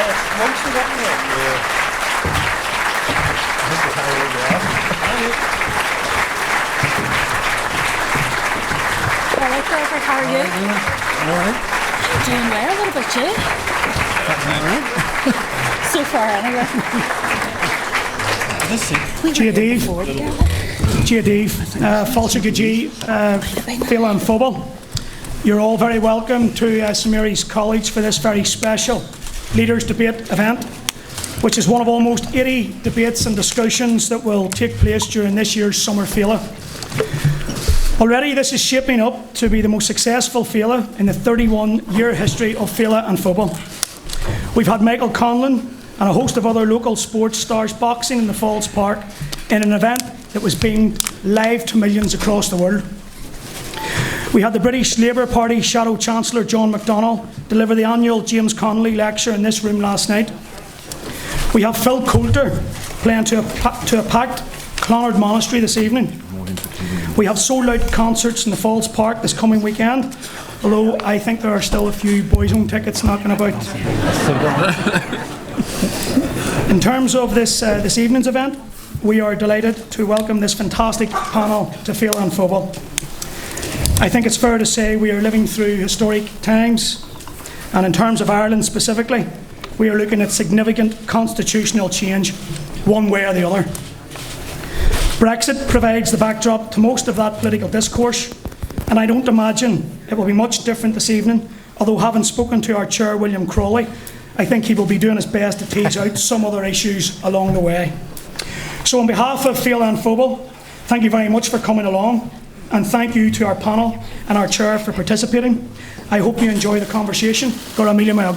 Alright, Gregory, how are you? All right. I'm doing well, what about you? All right. So far, anyway. Dave, Falsa Gaji, Féile and Phobail. You're all very welcome to St Mary's College for this very special Leaders Debate event, which is one of almost 80 debates and discussions that will take place during this year's summer Féile. Already this is shaping up to be the most successful Féile in the 31-year history of Féile and Phobail. We've had Michael Conlon and a host of other local sports stars boxing in the Falls Park in an event that was beamed live to millions across the world. We had the British Labour Party Shadow Chancellor John McDonald deliver the annual James Connolly lecture in this room last night. We have Phil Coulter playing to a packed Clonard Monastery this evening. We have sold out concerts in the Falls Park this coming weekend, although I think there are still a few boys' home tickets knocking about. In terms of this evening's event, we are delighted to welcome this fantastic panel to Féile and Phobail. I think it's fair to say we are living through historic times, and in terms of Ireland specifically, we are looking at significant constitutional change, one way or the other. Brexit provides the backdrop to most of that political discourse, and I don't imagine it will be much different this evening, although having spoken to our chair, William Crawley, I think he will be doing his best to tease out some other issues along the way. So on behalf of Féile and Phobail, thank you very much for coming along, and thank you to our panel and our chair for participating. I hope you enjoy the conversation. Gora Míle Maigh.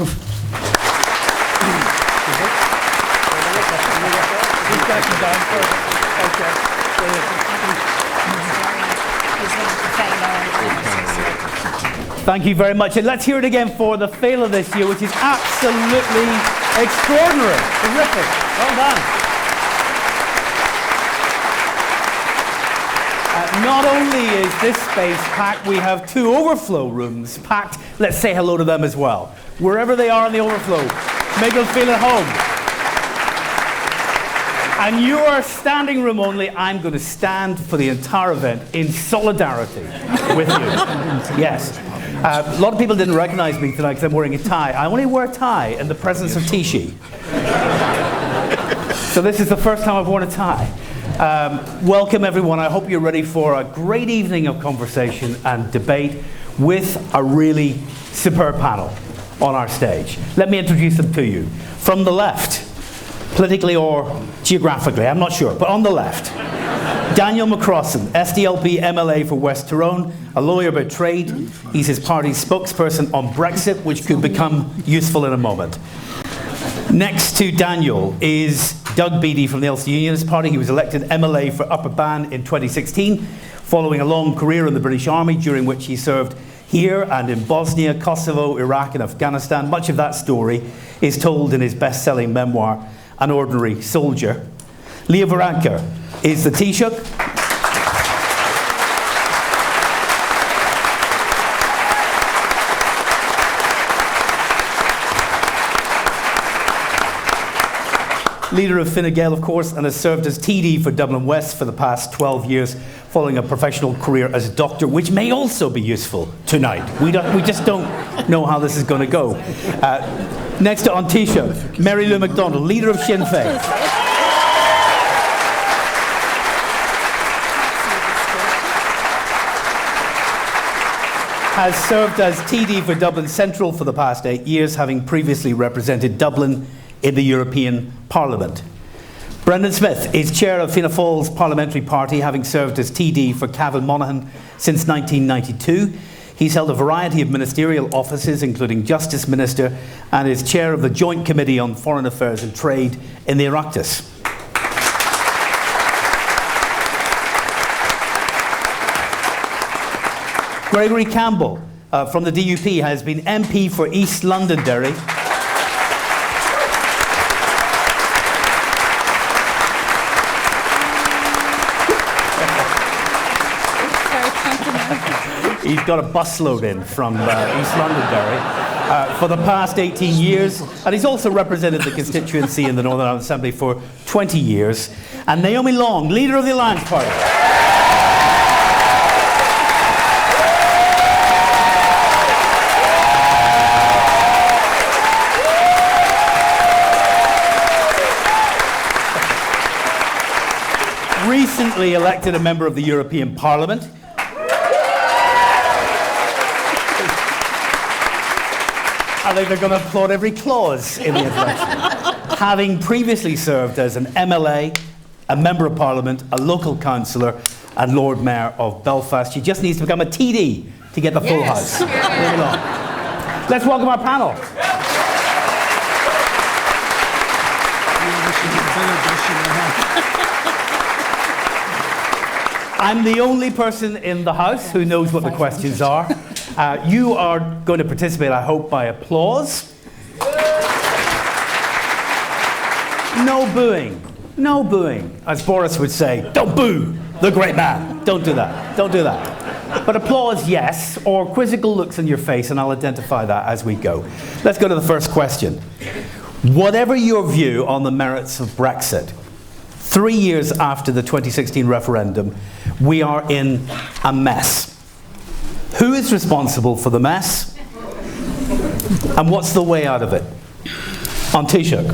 Thank you very much, and let's hear it again for the Féile this year, which is absolutely extraordinary, terrific. Well done. Not only is this space packed, we have 2 overflow rooms packed. Let's say hello to them as well. Wherever they are in the overflow, make them feel at home. And you are standing room only. I'm going to stand for the entire event in solidarity with you. Yes. A lot of people didn't recognize me tonight because I'm wearing a tie. I only wear a tie in the presence of Tishy. So this is the first time I've worn a tie. Welcome everyone. I hope you're ready for a great evening of conversation and debate with a really superb panel on our stage. Let me introduce them to you. From the left, politically or geographically, I'm not sure, but on the left, Daniel Crossan, SDLP MLA for West Tyrone, a lawyer by trade. He's his party's spokesperson on Brexit, which could become useful in a moment. Next to Daniel is Doug Beattie from the Ulster Unionist Party. He was elected MLA for Upper Bann in 2016, following a long career in the British Army, during which he served here and in Bosnia, Kosovo, Iraq and Afghanistan. Much of that story is told in his best-selling memoir, An Ordinary Soldier. Leah Varadkar is the Taoiseach. Leader of Fine Gael, of course, and has served as TD for Dublin West for the past 12 years, following a professional career as a doctor, which may also be useful tonight. We just don't know how this is going to go. Next to Taoiseach, Mary Lou McDonald, leader of Sinn Féin. Has served as TD for Dublin Central for the past 8 years, having previously represented Dublin in the European Parliament. Brendan Smith is chair of Fianna Fáil's Parliamentary Party, having served as TD for Cavan Monaghan since 1992. He's held a variety of ministerial offices, including Justice Minister, and is chair of the Joint Committee on Foreign Affairs and Trade in the Oireachtas. Gregory Campbell from the DUP has been MP for East Londonderry. He's got a busload in from East Londonderry. for the past 18 years, and he's also represented the constituency in the Northern Ireland Assembly for 20 years. And Naomi Long, leader of the Alliance Party. Recently elected a member of the European Parliament. I think they're going to applaud every clause in the introduction. Having previously served as an MLA, a Member of Parliament, a local councillor, and Lord Mayor of Belfast. She just needs to become a TD to get the full house. Naomi Long. Let's welcome our panel. I'm the only person in the House who knows what the questions are. You are going to participate, I hope, by applause. No booing. No booing. As Boris would say, don't boo the great man. Don't do that. Don't do that. But applause, yes, or quizzical looks in your face, and I'll identify that as we go. Let's go to the first question. Whatever your view on the merits of Brexit, 3 years after the 2016 referendum, we are in a mess. Who is responsible for the mess? And what's the way out of it? On Taoiseach.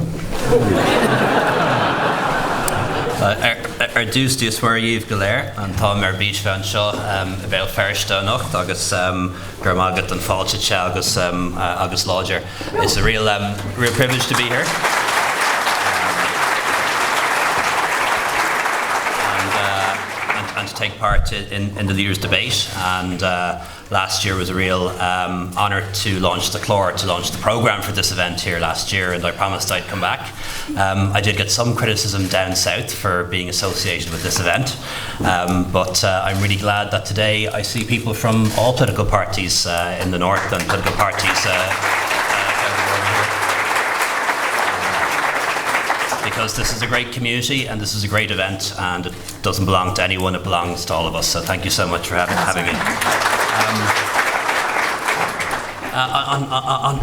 Dús swear Yves Galer and Tom Beach Fein about Fersta Nacht agus Gramagat and Falchit agus Lodger. It's a real privilege to be here. And to take part in the leaders' debate. And last year was a real honour to launch the programme for this event here last year, and I promised I'd come back. I did get some criticism down south for being associated with this event, but I'm really glad that today I see people from all political parties in the north and political parties because this is a great community and this is a great event, and it doesn't belong to anyone, it belongs to all of us. So thank you so much for having me.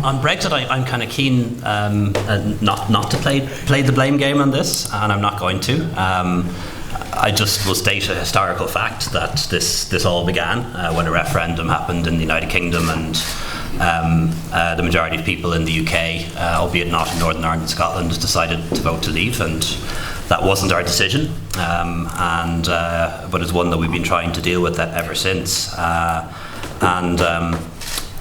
On Brexit, I'm kind of keen not to play the blame game on this, and I'm not going to. I just will state a historical fact that this all began when a referendum happened in the United Kingdom, and the majority of people in the UK, albeit not in Northern Ireland and Scotland, decided to vote to leave, and that wasn't our decision, but it's one that we've been trying to deal with that ever since.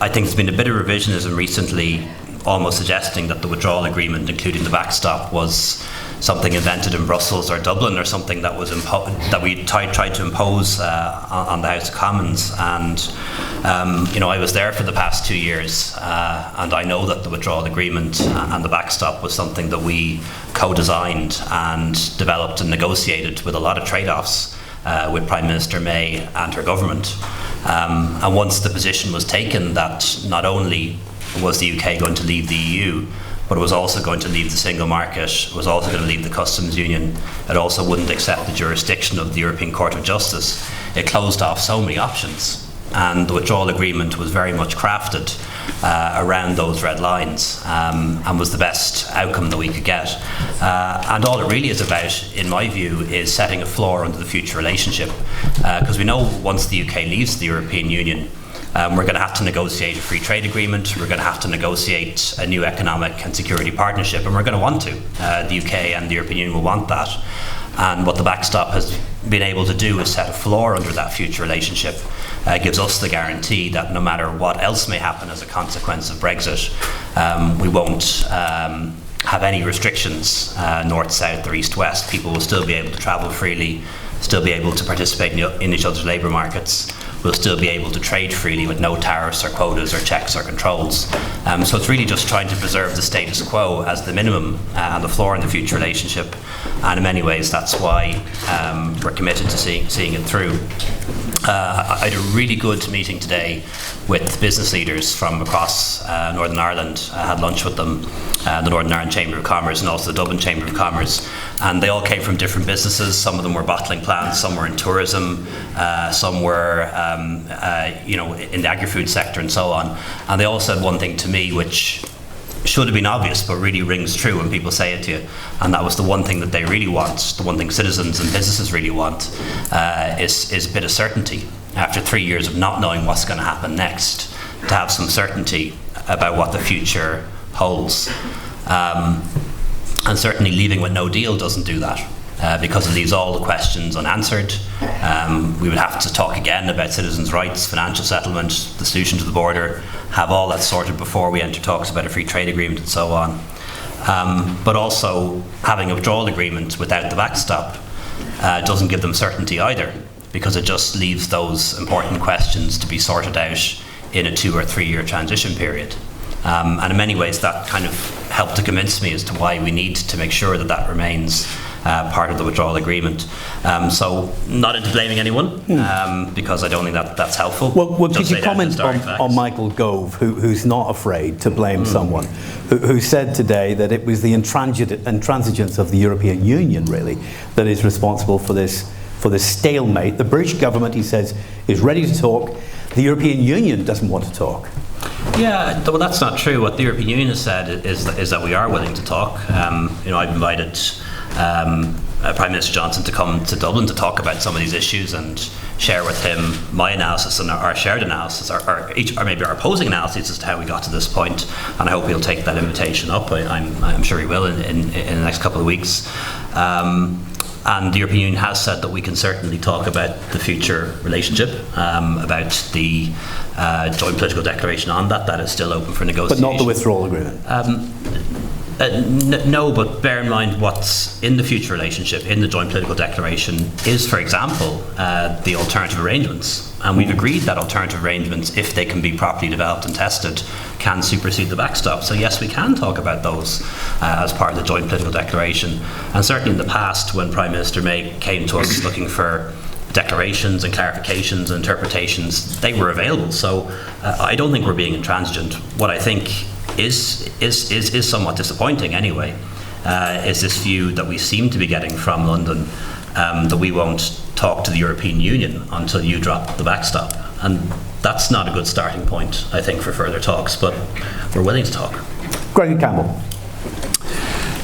I think there's been a bit of revisionism recently, almost suggesting that the withdrawal agreement, including the backstop, was something invented in Brussels or Dublin, or something that was that we tried to impose on the House of Commons. And I was there for the past 2 years, and I know that the withdrawal agreement and the backstop was something that we co-designed and developed and negotiated with a lot of trade-offs with Prime Minister May and her government. And once the position was taken that not only was the UK going to leave the EU, but it was also going to leave the single market, it was also going to leave the customs union, it also wouldn't accept the jurisdiction of the European Court of Justice, it closed off so many options. And the withdrawal agreement was very much crafted around those red lines, and was the best outcome that we could get. And all it really is about, in my view, is setting a floor under the future relationship. Because we know once the UK leaves the European Union, we're going to have to negotiate a free trade agreement, we're going to have to negotiate a new economic and security partnership, and we're going to want to. The UK and the European Union will want that. And what the backstop has been able to do is set a floor under that future relationship. It gives us the guarantee that no matter what else may happen as a consequence of Brexit, we won't have any restrictions, north, south or east, west. People will still be able to travel freely, still be able to participate in each other's labour markets. We'll still be able to trade freely with no tariffs or quotas or checks or controls. So it's really just trying to preserve the status quo as the minimum and the floor in the future relationship. And in many ways, that's why we're committed to seeing it through. I had a really good meeting today with business leaders from across Northern Ireland. I had lunch with them, the Northern Ireland Chamber of Commerce and also the Dublin Chamber of Commerce. And they all came from different businesses. Some of them were bottling plants, some were in tourism, some were in the agri-food sector and so on. And they all said one thing to me, which should have been obvious, but really rings true when people say it to you. And that was the one thing that they really want, the one thing citizens and businesses really want, is a bit of certainty. After 3 years of not knowing what's going to happen next, to have some certainty about what the future holds. And certainly leaving with no deal doesn't do that. Because it leaves all the questions unanswered. We would have to talk again about citizens' rights, financial settlement, the solution to the border, have all that sorted before we enter talks about a free trade agreement and so on. But also, having a withdrawal agreement without the backstop doesn't give them certainty either, because it just leaves those important questions to be sorted out in a 2 or 3 year transition period. And in many ways that kind of helped to convince me as to why we need to make sure that that remains part of the withdrawal agreement. So not into blaming anyone, because I don't think that's helpful. Well could you comment on Michael Gove, who's not afraid to blame someone, who said today that it was the intransigence of the European Union, really, that is responsible for this stalemate. The British government, he says, is ready to talk. The European Union doesn't want to talk. Yeah, well, that's not true. What the European Union has said is that we are willing to talk. I've invited Prime Minister Johnson to come to Dublin to talk about some of these issues and share with him my analysis and our shared analysis, or maybe our opposing analysis as to how we got to this point. And I hope he'll take that invitation up. I'm sure he will in the next couple of weeks. And the European Union has said that we can certainly talk about the future relationship, about the joint political declaration on that. That is still open for negotiation. But not the withdrawal agreement? No, but bear in mind what's in the future relationship, in the joint political declaration, is, for example, the alternative arrangements. And we've agreed that alternative arrangements, if they can be properly developed and tested, can supersede the backstop. So yes, we can talk about those as part of the joint political declaration. And certainly in the past, when Prime Minister May came to us looking for declarations and clarifications and interpretations, they were available. So I don't think we're being intransigent. What I think is somewhat disappointing anyway, is this view that we seem to be getting from London, that we won't talk to the European Union until you drop the backstop. And that's not a good starting point, I think, for further talks, but we're willing to talk. Gregory Campbell.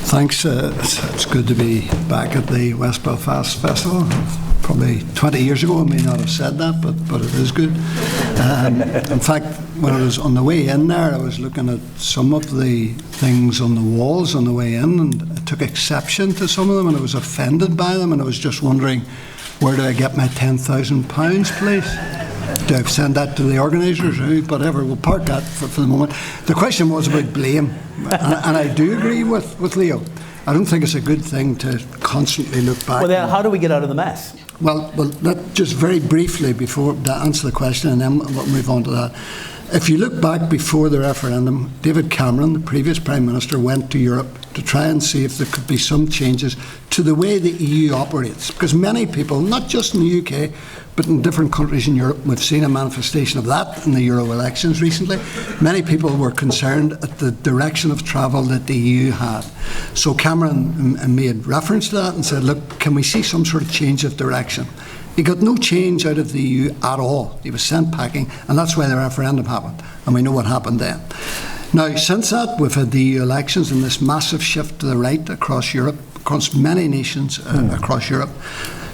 Thanks. It's good to be back at the West Belfast Festival. Probably 20 years ago I may not have said that, but it is good. In fact, when I was on the way in there, I was looking at some of the things on the walls on the way in, and I took exception to some of them, and I was offended by them, and I was just wondering, where do I get my £10,000, please? Do I send that to the organisers? Whatever, we'll park that for the moment. The question was about blame, and I do agree with Leo. I don't think it's a good thing to constantly look back. Well, then how do we get out of the mess? Well, just very briefly before to answer the question, and then we'll move on to that. If you look back before the referendum, David Cameron, the previous Prime Minister, went to Europe to try and see if there could be some changes to the way the EU operates. Because many people, not just in the UK, but in different countries in Europe, we've seen a manifestation of that in the Euro elections recently. Many people were concerned at the direction of travel that the EU had. So Cameron made reference to that and said, look, can we see some sort of change of direction? He got no change out of the EU at all. He was sent packing, and that's why the referendum happened. And we know what happened then. Now, since that, we've had the EU elections and this massive shift to the right across Europe, across many nations across Europe.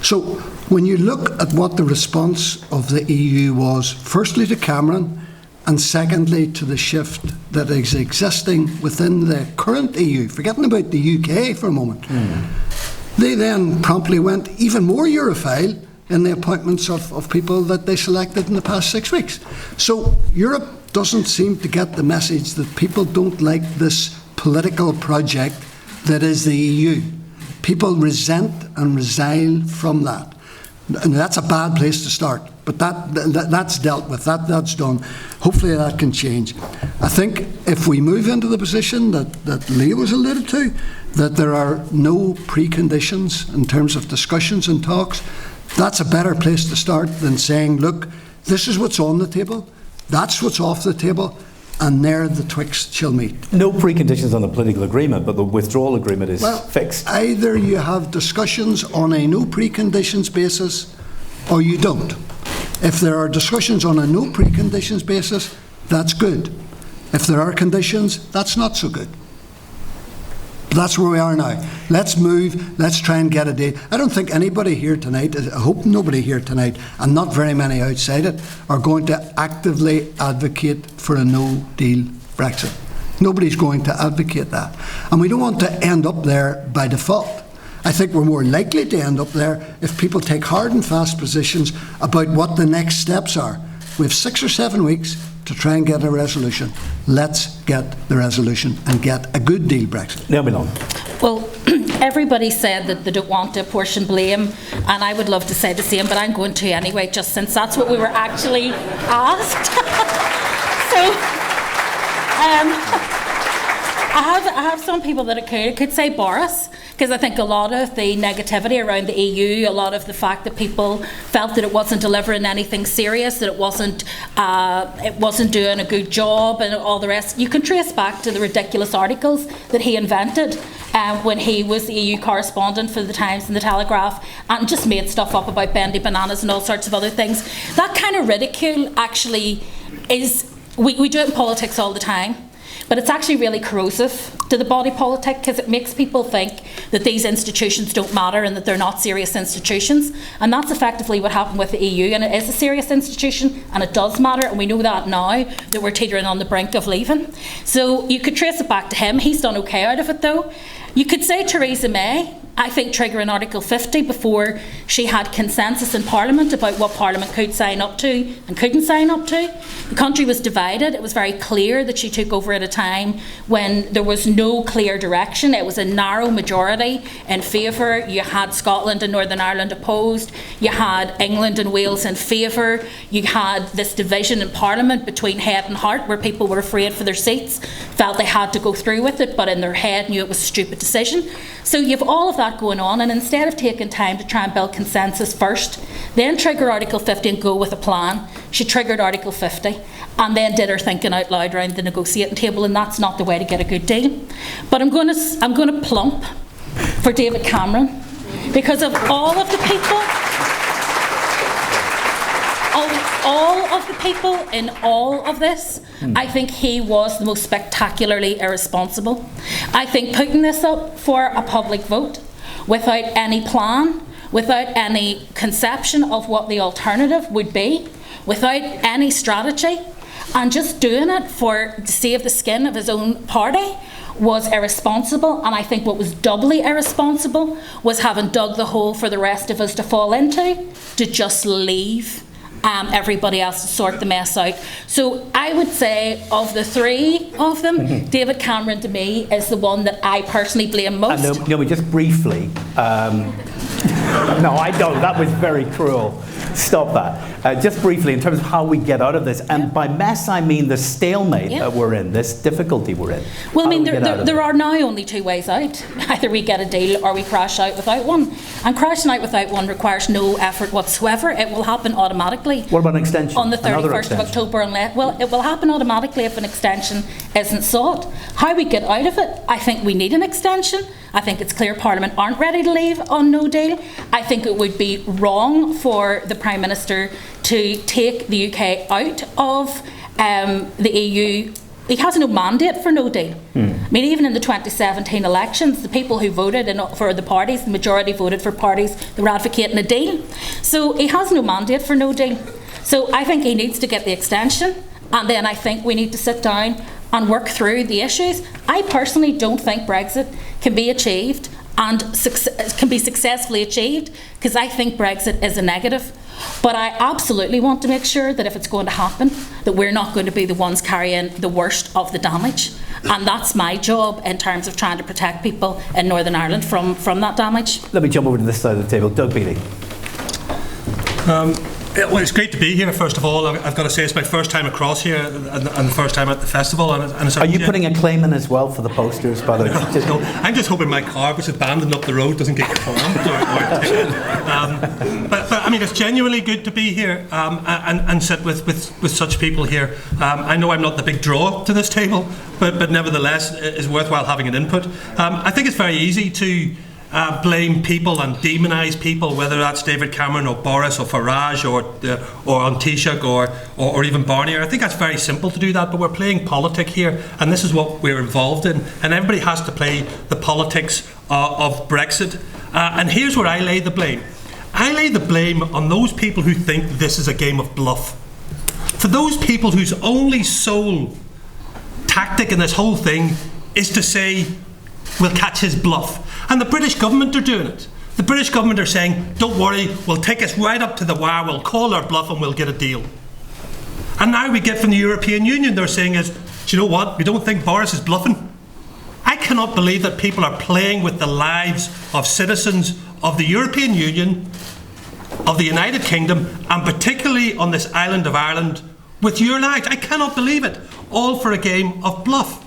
So when you look at what the response of the EU was, firstly to Cameron, and secondly to the shift that is existing within the current EU, forgetting about the UK for a moment, they then promptly went even more Europhile in the appointments of people that they selected in the past 6 weeks. So Europe doesn't seem to get the message that people don't like this political project that is the EU. People resent and resile from that. And that's a bad place to start. But that's dealt with, that's done. Hopefully that can change. I think if we move into the position that Leo was alluded to, that there are no preconditions in terms of discussions and talks, that's a better place to start than saying, look, this is what's on the table, that's what's off the table, and there the twixt shall meet. No preconditions on the political agreement, but the withdrawal agreement is fixed. Either you have discussions on a no preconditions basis, or you don't. If there are discussions on a no preconditions basis, that's good. If there are conditions, that's not so good. But that's where we are now. Let's move, let's try and get a deal. I don't think anybody here tonight, I hope nobody here tonight, and not very many outside it, are going to actively advocate for a no-deal Brexit. Nobody's going to advocate that. And we don't want to end up there by default. I think we're more likely to end up there if people take hard and fast positions about what the next steps are. We have 6 or 7 weeks to try and get a resolution. Let's get the resolution and get a good deal Brexit. Naomi. Well, everybody said that they don't want to apportion blame, and I would love to say the same, but I'm going to anyway, just since that's what we were actually asked. I have some people that could say Boris, because I think a lot of the negativity around the EU, a lot of the fact that people felt that it wasn't delivering anything serious, that it wasn't doing a good job, and all the rest, you can trace back to the ridiculous articles that he invented when he was the EU correspondent for the Times and the Telegraph, and just made stuff up about bendy bananas and all sorts of other things. That kind of ridicule actually is, we do it in politics all the time. But it's actually really corrosive to the body politic, because it makes people think that these institutions don't matter and that they're not serious institutions. And that's effectively what happened with the EU. And it is a serious institution, and it does matter. And we know that now, that we're teetering on the brink of leaving. So you could trace it back to him. He's done okay out of it, though. You could say Theresa May, I think, triggering Article 50 before she had consensus in Parliament about what Parliament could sign up to and couldn't sign up to. The country was divided. It was very clear that she took over at a time when there was no clear direction. It was a narrow majority in favour. You had Scotland and Northern Ireland opposed. You had England and Wales in favour. You had this division in Parliament between head and heart, where people were afraid for their seats, felt they had to go through with it, but in their head knew it was a stupid decision. So you have all of that going on, and instead of taking time to try and build consensus first, then trigger Article 50 and go with a plan, she triggered Article 50 and then did her thinking out loud around the negotiating table, and that's not the way to get a good deal. But I'm going to plump for David Cameron, because of all of the people in all of this, I think he was the most spectacularly irresponsible. I think putting this up for a public vote without any plan, without any conception of what the alternative would be, without any strategy, and just doing it to save the skin of his own party was irresponsible. And I think what was doubly irresponsible was having dug the hole for the rest of us to fall into, to just leave everybody else to sort the mess out. So I would say, of the three of them, David Cameron to me is the one that I personally blame most. No, just briefly. No, I don't. That was very cruel. Stop that. Just briefly, in terms of how we get out of this, and by mess I mean the stalemate that we're in, this difficulty we're in. Well, I mean, there are now only two ways out. Either we get a deal or we crash out without one. And crashing out without one requires no effort whatsoever. It will happen automatically. What about an extension? On the 31st of October. It will happen automatically if an extension isn't sought. How we get out of it, I think we need an extension. I think it's clear Parliament aren't ready to leave on no deal. I think it would be wrong for the Prime Minister to take the UK out of the EU. He has no mandate for no deal. I mean, even in the 2017 elections, the people who voted for the parties, the majority voted for parties that were advocating a deal. So he has no mandate for no deal. So I think he needs to get the extension, and then I think we need to sit down and work through the issues. I personally don't think Brexit can be achieved and can be successfully achieved, because I think Brexit is a negative. But I absolutely want to make sure that if it's going to happen, that we're not going to be the ones carrying the worst of the damage. And that's my job in terms of trying to protect people in Northern Ireland from that damage. Let me jump over to this side of the table. Doug Beattie. Well, it's great to be here, first of all. I've got to say it's my first time across here and the first time at the festival. Are you putting a claim in as well for the posters, by the way? No, I'm just hoping my car, which is abandoned up the road, doesn't get crammed. But I mean, it's genuinely good to be here and sit with such people here. I know I'm not the big draw to this table, but nevertheless, it's worthwhile having an input. I think it's very easy to blame people and demonise people, whether that's David Cameron or Boris or Farage or Taoiseach or even Barnier. I think that's very simple to do that, but we're playing politics here, and this is what we're involved in, and everybody has to play the politics of Brexit. And here's where I lay the blame. I lay the blame on those people who think this is a game of bluff. For those people whose only sole tactic in this whole thing is to say, we'll catch his bluff. And the British government are doing it. The British government are saying, don't worry, we'll take us right up to the wire, we'll call our bluff and we'll get a deal. And now we get from the European Union, they're saying is, do you know what, we don't think Boris is bluffing. I cannot believe that people are playing with the lives of citizens of the European Union, of the United Kingdom, and particularly on this island of Ireland, with your lives. I cannot believe it. All for a game of bluff.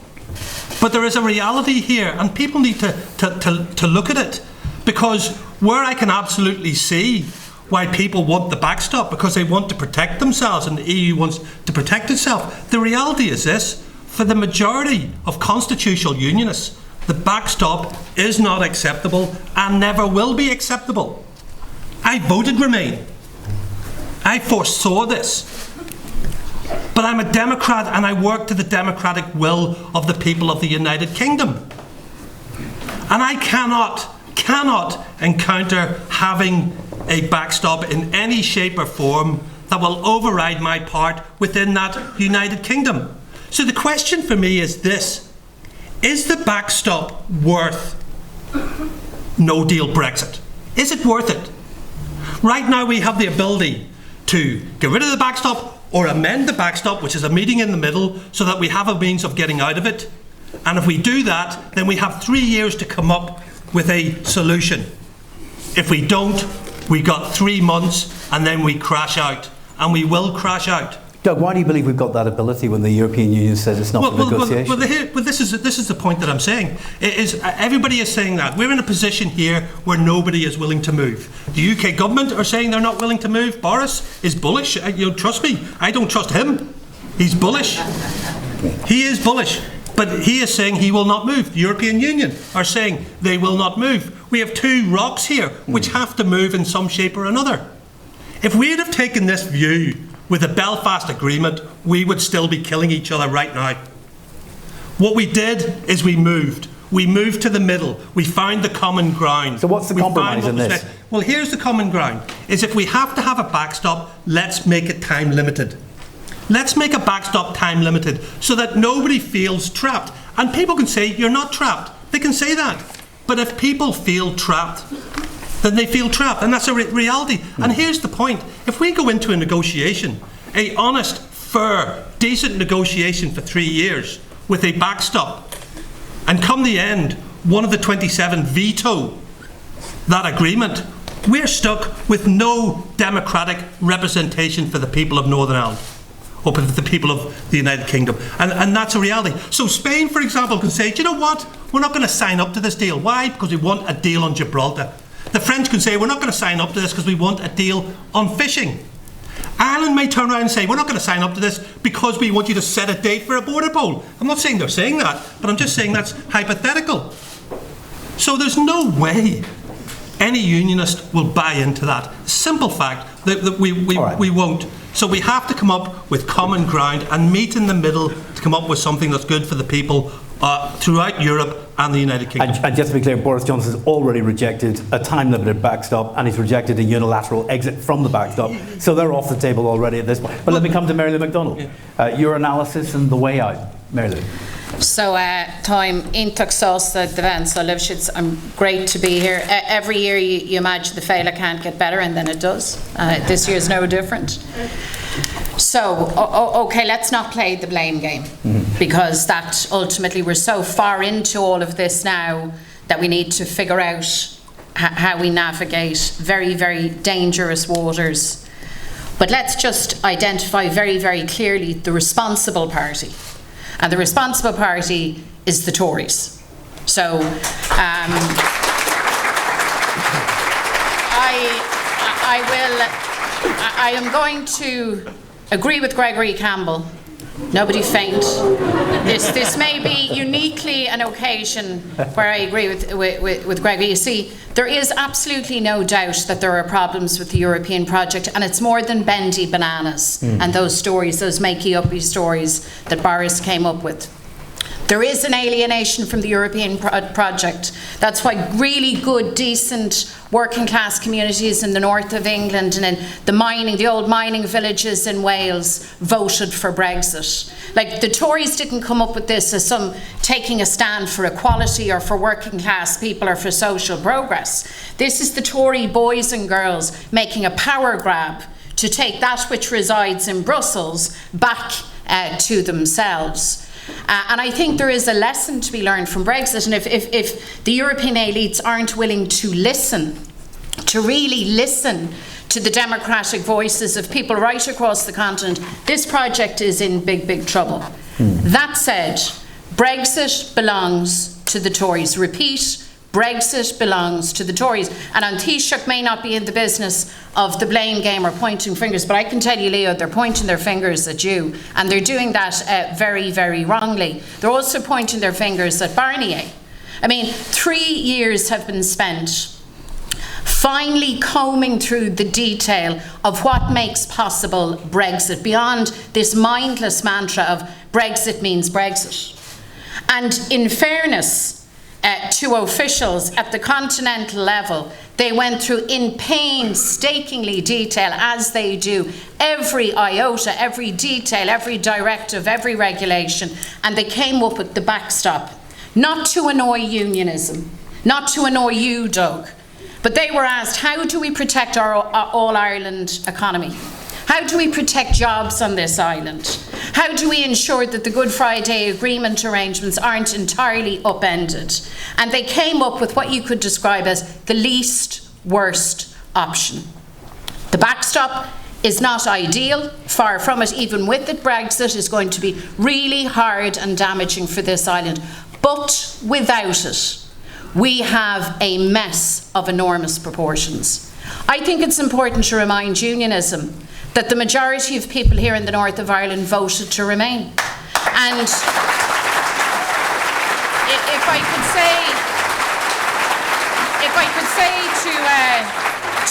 But there is a reality here, and people need to look at it, because where I can absolutely see why people want the backstop, because they want to protect themselves and the EU wants to protect itself, the reality is this: for the majority of constitutional unionists, the backstop is not acceptable and never will be acceptable. I voted Remain. I foresaw this. But I'm a Democrat and I work to the democratic will of the people of the United Kingdom. And I cannot encounter having a backstop in any shape or form that will override my part within that United Kingdom. So the question for me is this: is the backstop worth no deal Brexit? Is it worth it? Right now we have the ability to get rid of the backstop or amend the backstop, which is a meeting in the middle, so that we have a means of getting out of it. And if we do that, then we have 3 years to come up with a solution. If we don't, we've got 3 months and then we crash out. And we will crash out. Doug, why do you believe we've got that ability when the European Union says it's not for negotiation? Well, this is the point that I'm saying. Everybody is saying that. We're in a position here where nobody is willing to move. The UK government are saying they're not willing to move. Boris is bullish. Trust me, I don't trust him. He's bullish. He is bullish. But he is saying he will not move. The European Union are saying they will not move. We have 2 rocks here which have to move in some shape or another. If we had have taken this view with the Belfast Agreement, we would still be killing each other right now. What we did is we moved. We moved to the middle. We found the common ground. So what's the compromise in this? Well, here's the common ground. Is if we have to have a backstop, let's make it time limited. Let's make a backstop time limited so that nobody feels trapped. And people can say, you're not trapped. They can say that. But if people feel trapped, then they feel trapped, and that's a reality. And here's the point: if we go into a negotiation, a honest, fair, decent negotiation for 3 years with a backstop, and come the end, one of the 27 veto that agreement, we're stuck with no democratic representation for the people of Northern Ireland, or for the people of the United Kingdom. And that's a reality. So Spain, for example, can say, do you know what? We're not going to sign up to this deal. Why? Because we want a deal on Gibraltar. The French can say, we're not going to sign up to this because we want a deal on fishing. Ireland may turn around and say, we're not going to sign up to this because we want you to set a date for a border poll. I'm not saying they're saying that, but I'm just saying that's hypothetical. So there's no way any unionist will buy into that. Simple fact that we won't. So we have to come up with common ground and meet in the middle to come up with something that's good for the people throughout Europe and the United Kingdom. And just to be clear, Boris Johnson has already rejected a time-limited backstop, and he's rejected a unilateral exit from the backstop. So they're off the table already at this point. But let me come to Mary Lou McDonald. Your analysis and the way out, Mary Lou. So, time intach sásta devan, so I'm great to be here. Every year you imagine the Féile can't get better, and then it does. This year is no different. So, okay, let's not play the blame game, because that ultimately we're so far into all of this now that we need to figure out how we navigate very, very dangerous waters. But let's just identify very, very clearly the responsible party. And the responsible party is the Tories. So I am going to agree with Gregory Campbell Nobody faint. This may be uniquely an occasion where I agree with Gregory. You see, there is absolutely no doubt that there are problems with the European project, and it's more than bendy bananas and those stories, those makey-uppy stories that Boris came up with. There is an alienation from the European project. That's why really good, decent, working class communities in the north of England and in the old mining villages in Wales voted for Brexit. Like, the Tories didn't come up with this as some taking a stand for equality or for working class people or for social progress. This is the Tory boys and girls making a power grab to take that which resides in Brussels back to themselves. And I think there is a lesson to be learned from Brexit, and if the European elites aren't willing to listen, to really listen to the democratic voices of people right across the continent, this project is in big, big trouble. That said, Brexit belongs to the Tories. Repeat, Brexit belongs to the Tories. And Taoiseach may not be in the business of the blame game or pointing fingers, but I can tell you, Leo, they're pointing their fingers at you, and they're doing that very, very wrongly. They're also pointing their fingers at Barnier. I mean, 3 years have been spent finally combing through the detail of what makes possible Brexit, beyond this mindless mantra of Brexit means Brexit. And in fairness to officials at the continental level, they went through in painstakingly detail, as they do, every iota, every detail, every directive, every regulation, and they came up with the backstop. Not to annoy unionism, not to annoy you, Doug, but they were asked, how do we protect our all-Ireland economy? How do we protect jobs on this island? How do we ensure that the Good Friday Agreement arrangements aren't entirely upended? And they came up with what you could describe as the least worst option. The backstop is not ideal, far from it. Even with it, Brexit is going to be really hard and damaging for this island. But without it, we have a mess of enormous proportions. I think it's important to remind unionism that the majority of people here in the north of Ireland voted to remain. And if I could say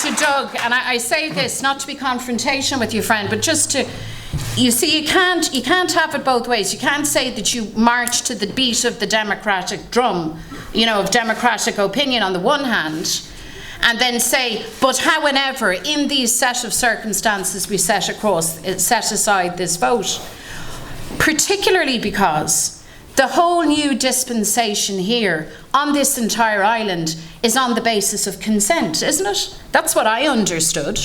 to Doug, and I say this not to be confrontational with you, friend, but just to, you see, you can't have it both ways. You can't say that you march to the beat of the democratic drum, you know, of democratic opinion on the one hand, and then say, but however, in these set of circumstances we set aside this vote. Particularly because the whole new dispensation here on this entire island is on the basis of consent, isn't it? That's what I understood.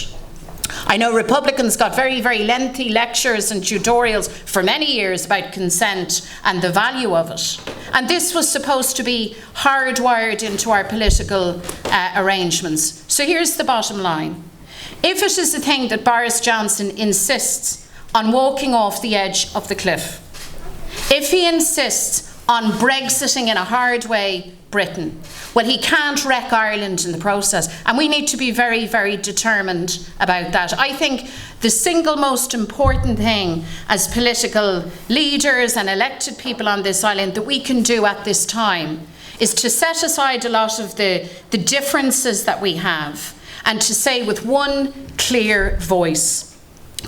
I know Republicans got very, very lengthy lectures and tutorials for many years about consent and the value of it. And this was supposed to be hardwired into our political arrangements. So here's the bottom line. If it is the thing that Boris Johnson insists on walking off the edge of the cliff, if he insists on Brexiting in a hard way Britain, well, he can't wreck Ireland in the process, and we need to be very, very determined about that. I think the single most important thing as political leaders and elected people on this island that we can do at this time is to set aside a lot of the differences that we have and to say with one clear voice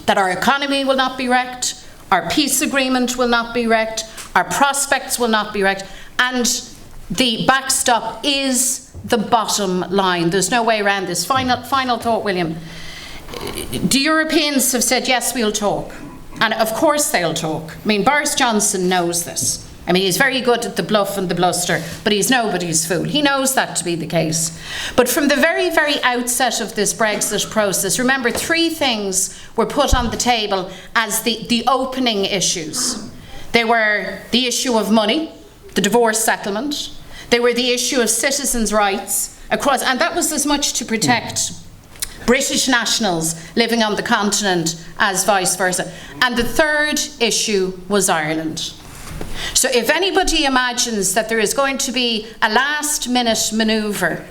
that our economy will not be wrecked, our peace agreement will not be wrecked, our prospects will not be wrecked, and the backstop is the bottom line. There's no way around this. Final thought, William. The Europeans have said, yes, we'll talk. And of course they'll talk. I mean, Boris Johnson knows this. I mean, he's very good at the bluff and the bluster, but he's nobody's fool. He knows that to be the case. But from the very, very outset of this Brexit process, remember, 3 things were put on the table as the opening issues. They were the issue of money, the divorce settlement. They were the issue of citizens' rights across, and that was as much to protect British nationals living on the continent as vice versa. And the third issue was Ireland. So if anybody imagines that there is going to be a last-minute manoeuvre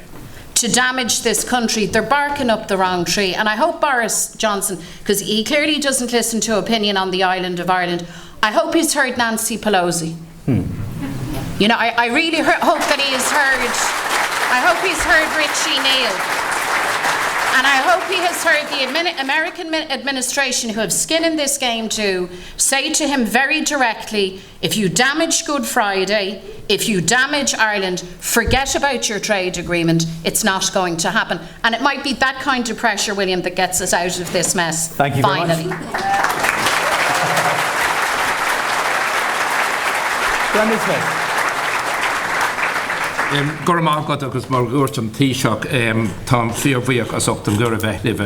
to damage this country, they're barking up the wrong tree. And I hope Boris Johnson, because he clearly doesn't listen to opinion on the island of Ireland, I hope he's heard Nancy Pelosi. You know, I really hope that he has heard, I hope he's heard Richie Neal. And I hope he has heard the American administration, who have skin in this game too, say to him very directly, if you damage Good Friday, if you damage Ireland, forget about your trade agreement. It's not going to happen. And it might be that kind of pressure, William, that gets us out of this mess. Thank you finally. very much. Brendan Smith. Gur mágad agus mar gúirtam Taoiseach tá fíormhaíoch as ochtam gur a bheithlibh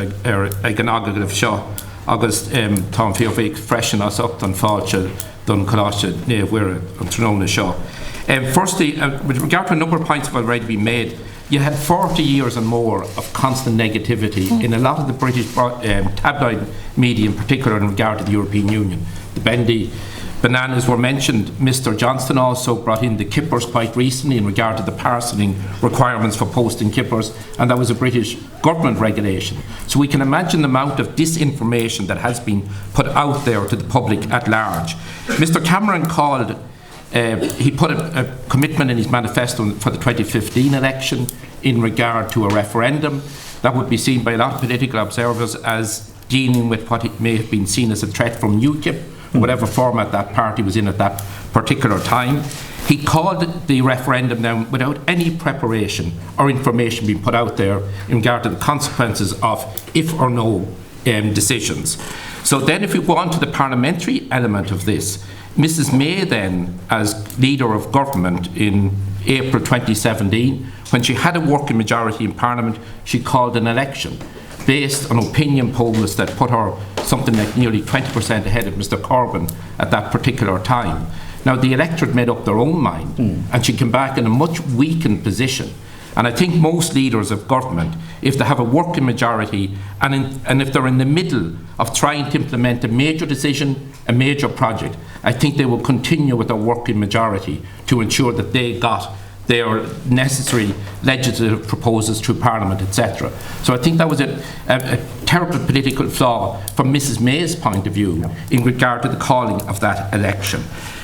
ag an agad seo agus tá fíormhaíoch freisin as ochtam fáilte don choláiste néamhhuire an tróna seo. Firstly, with regard to a number of points that have already been made, you had 40 years and more of constant negativity in a lot of the British tabloid media, in particular in regard to the European Union. The bendy bananas were mentioned. Mr Johnston also brought in the kippers quite recently in regard to the parcelling requirements for posting kippers, and that was a British government regulation. So we can imagine the amount of disinformation that has been put out there to the public at large. Mr Cameron called, he put a commitment in his manifesto for the 2015 election in regard to a referendum. That would be seen by a lot of political observers as dealing with what it may have been seen as a threat from UKIP, whatever format that party was in at that particular time. He called the referendum down without any preparation or information being put out there in regard to the consequences of if or no decisions. So then if we go on to the parliamentary element of this, Mrs May then, as leader of government in April 2017, when she had a working majority in Parliament, she called an election based on opinion polls that put her something like nearly 20% ahead of Mr Corbyn at that particular time. Now the electorate made up their own mind and she came back in a much weakened position. And I think most leaders of government, if they have a working majority and if they're in the middle of trying to implement a major decision, a major project, I think they will continue with their working majority to ensure that they got their necessary legislative proposals through Parliament, etc. So I think that was a terrible political flaw from Mrs May's point of view in regard to the calling of that election.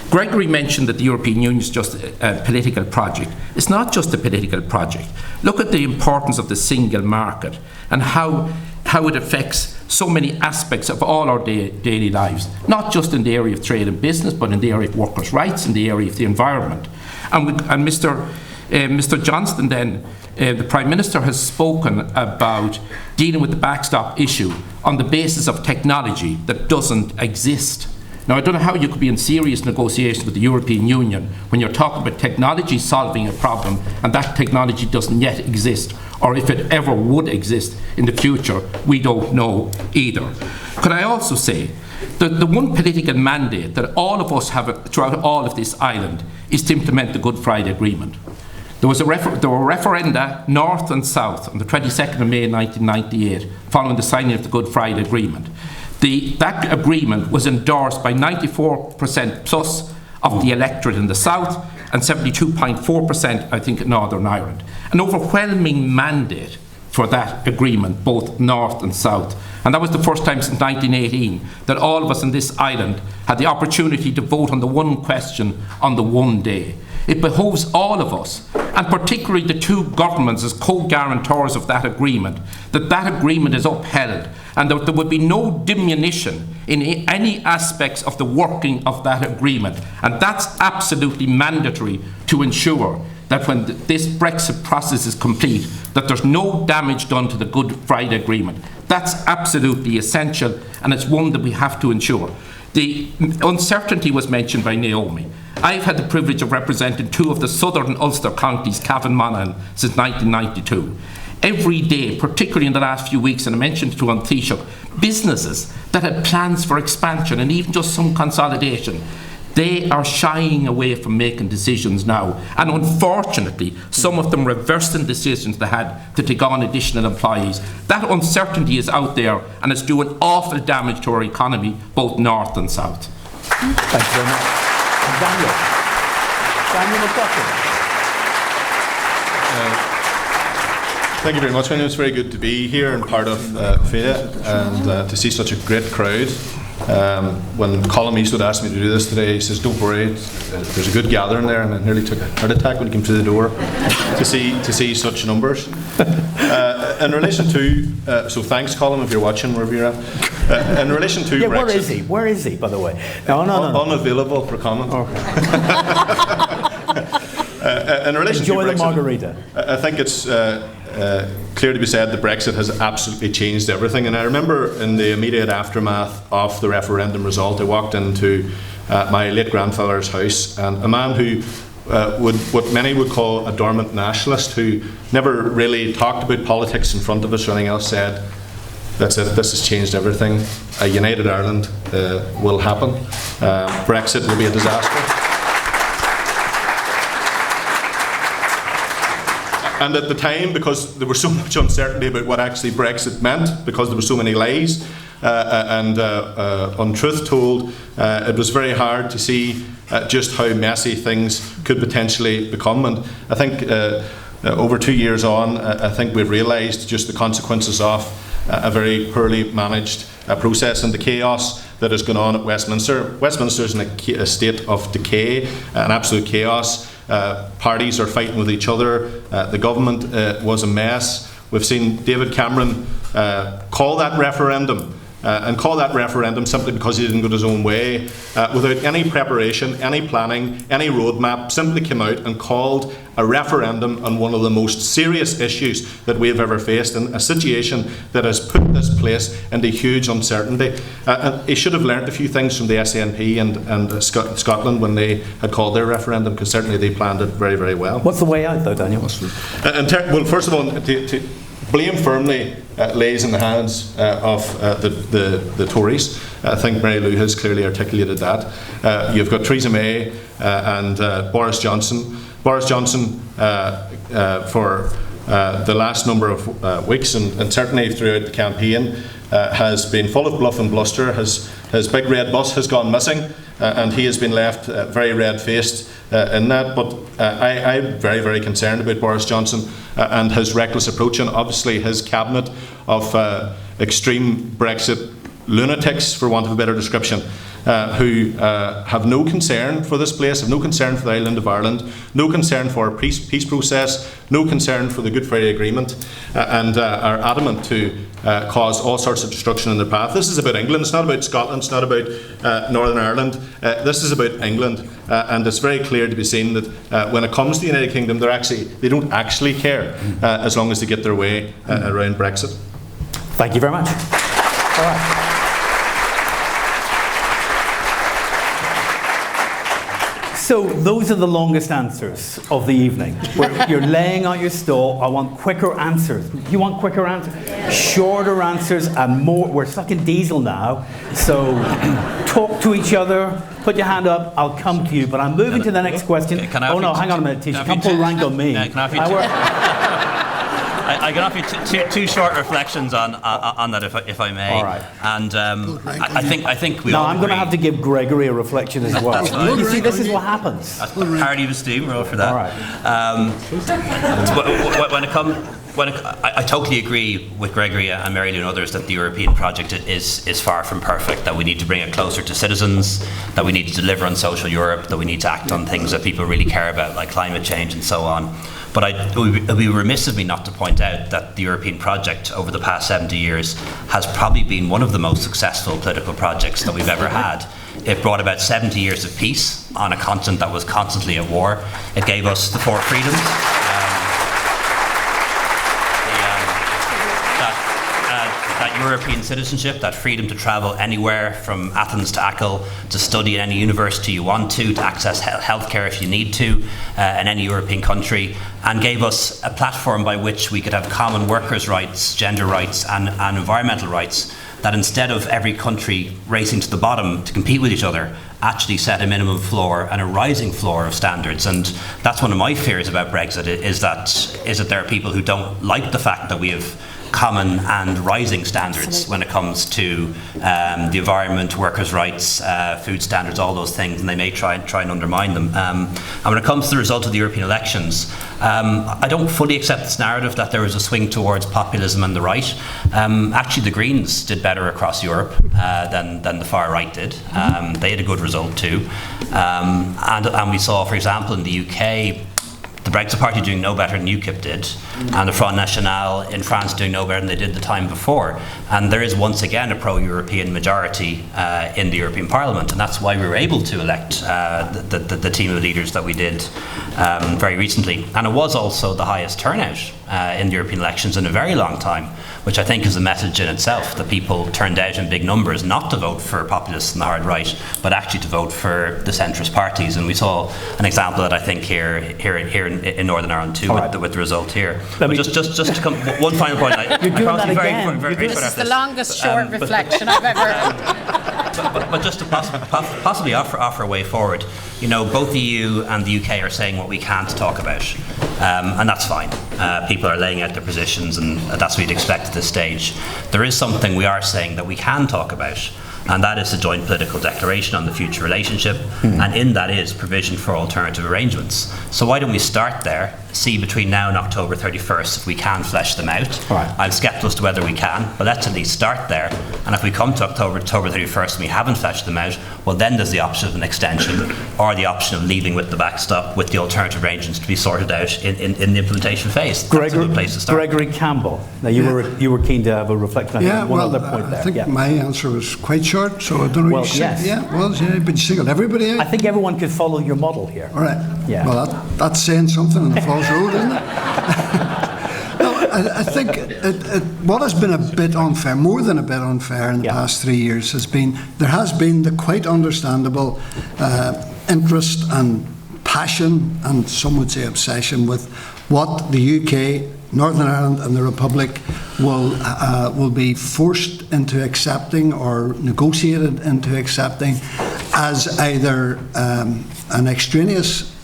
Gregory mentioned that the European Union is just a political project. It's not just a political project. Look at the importance of the single market and how it affects so many aspects of all our daily lives, not just in the area of trade and business, but in the area of workers' rights, in the area of the environment. And Mr Johnston then, the Prime Minister has spoken about dealing with the backstop issue on the basis of technology that doesn't exist. Now, I don't know how you could be in serious negotiations with the European Union when you're talking about technology solving a problem and that technology doesn't yet exist, or if it ever would exist in the future, we don't know either. Could I also say that the one political mandate that all of us have throughout all of this island is to implement the Good Friday Agreement. There were referenda north and south on the 22nd of May 1998 following the signing of the Good Friday Agreement. That agreement was endorsed by 94% plus of the electorate in the south and 72.4%, I think, in Northern Ireland. An overwhelming mandate for that agreement, both north and south. And that was the first time since 1918 that all of us in this island had the opportunity to vote on the one question on the one day. It behoves all of us, and particularly the two governments as co-guarantors of that agreement, that agreement is upheld and that there would be no diminution in any aspects of the working of that agreement. And that's absolutely mandatory to ensure that when this Brexit process is complete, that there's no damage done to the Good Friday Agreement. That's absolutely essential, and it's one that we have to ensure. The uncertainty was mentioned by Naomi. I've had the privilege of representing two of the southern Ulster counties, Cavan Monaghan, since 1992. Every day, particularly in the last few weeks, and I mentioned to on Taoiseach, businesses that had plans for expansion and even just some consolidation, they are shying away from making decisions now. And unfortunately, some of them reversing decisions they had to take on additional employees. That uncertainty is out there and it's doing awful damage to our economy, both north and south. Thank you very much. Daniel McDonald. Thank you very much. I know it's very good to be here and part of Féile and to see such a great crowd. When Colin Eastwood asked me to do this today, he says, "Don't worry, there's a good gathering there," and I nearly took a heart attack when he came through the door to see such numbers. In relation to, so thanks, Colin, if you're watching wherever you're at. In relation to Brexit, where is he? Where is he, by the way? No. Unavailable for comment. In relation Enjoy to Brexit, the margarita. I think it's clear to be said that Brexit has absolutely changed everything. And I remember in the immediate aftermath of the referendum result, I walked into my late grandfather's house, and a man who what many would call a dormant nationalist, who never really talked about politics in front of us or anything else, said, "That's it, this has changed everything. A united Ireland will happen. Brexit will be a disaster." And at the time, because there was so much uncertainty about what actually Brexit meant, because there were so many lies and untruth told, it was very hard to see just how messy things could potentially become. And I think over 2 years on, I think we've realised just the consequences of a very poorly managed process and the chaos that has gone on at Westminster. Westminster is in a state of decay, an absolute chaos. Parties are fighting with each other. The government was a mess. We've seen David Cameron call that referendum and call that referendum simply because he didn't go his own way, without any preparation, any planning, any roadmap, simply came out and called a referendum on one of the most serious issues that we have ever faced, in a situation that has put this place into huge uncertainty. And he should have learnt a few things from the SNP and Scotland when they had called their referendum, because certainly they planned it very, very well. What's the way out, though, Daniel? Well, first of all, to blame firmly lays in the hands of the Tories. I think Mary Lou has clearly articulated that. You've got Theresa May and Boris Johnson. Boris Johnson, for the last number of weeks, and certainly throughout the campaign, has been full of bluff and bluster. His big red bus has gone missing, and he has been left very red-faced in that. But I'm very, very concerned about Boris Johnson and his reckless approach, and obviously his cabinet of extreme Brexit lunatics, for want of a better description, who have no concern for this place, have no concern for the island of Ireland, no concern for a peace process, no concern for the Good Friday Agreement, and are adamant to cause all sorts of destruction in their path. This is about England. It's not about Scotland. It's not about Northern Ireland. This is about England, and it's very clear to be seen that when it comes to the United Kingdom, they don't actually care as long as they get their way around Brexit. Thank you very much. All right. So those are the longest answers of the evening. Where you're laying out your stall. I want quicker answers. You want quicker answers? Shorter answers and more. We're stuck in diesel now. So talk to each other. Put your hand up. I'll come to you. But I'm moving to the next question. Hang on a minute, Taoiseach. Can't pull rank on me. I can offer you two short reflections on that, if I may. All right. And I think we. No, all I'm going to have to give Gregory a reflection as well. You see, this is what happens. That's party of esteem. We're all for that. All right. I totally agree with Gregory and Mary Lou and others that the European project is far from perfect, that we need to bring it closer to citizens, that we need to deliver on social Europe, that we need to act on things that people really care about, like climate change and so on. But it would be remiss of me not to point out that the European project over the past 70 years has probably been one of the most successful political projects that we've ever had. It brought about 70 years of peace on a continent that was constantly at war. It gave us the 4 freedoms. That European citizenship, that freedom to travel anywhere from Athens to Achill, to study in any university you want to access healthcare if you need to in any European country, and gave us a platform by which we could have common workers' rights, gender rights and environmental rights, that instead of every country racing to the bottom to compete with each other, actually set a minimum floor and a rising floor of standards. And that's one of my fears about Brexit, is that there are people who don't like the fact that we have common and rising standards when it comes to the environment, workers' rights, food standards, all those things, and they may try and undermine them. And when it comes to the result of the European elections, I don't fully accept this narrative that there was a swing towards populism and the right. Actually, the Greens did better across Europe than the far right did. They had a good result too. And we saw, for example, in the UK, the Brexit Party doing no better than UKIP did, and the Front National in France doing no better than they did the time before. And there is once again a pro-European majority in the European Parliament, and that's why we were able to elect the team of leaders that we did very recently. And it was also the highest turnout in the European elections in a very long time, which I think is a message in itself, that people turned out in big numbers not to vote for populists and the hard right, but actually to vote for the centrist parties. And we saw an example of that, I think, here in Northern Ireland too, with the result here. But just to come, one final point. You're doing that again. This is the longest short reflection I've ever heard. But just to possibly offer a way forward, you know, both the EU and the UK are saying what we can't talk about, and that's fine. People are laying out their positions, and that's what you'd expect at this stage. There is something we are saying that we can talk about, and that is the joint political declaration on the future relationship, and in that is provision for alternative arrangements. So why don't we start there, see between now and October 31st if we can flesh them out. Right. I'm sceptical as to whether we can, but let's at least start there. And if we come to October 31st and we haven't fleshed them out, well, then there's the option of an extension or the option of leaving with the backstop, with the alternative arrangements to be sorted out in the implementation phase. That's a good place to start. Gregory Campbell. Now you were keen to have a reflection on one other point there. I think my answer was quite short, so I don't know. Well, yes. But you singled everybody out. I think everyone could follow your model here. All right. Yeah. Well, that's saying something on the Falls Road, isn't it? No, I think what has been a bit unfair, more than a bit unfair in the past 3 years, there has been the quite understandable interest and passion, and some would say obsession, with what the UK, Northern Ireland and the Republic will be forced into accepting or negotiated into accepting as either an extraneous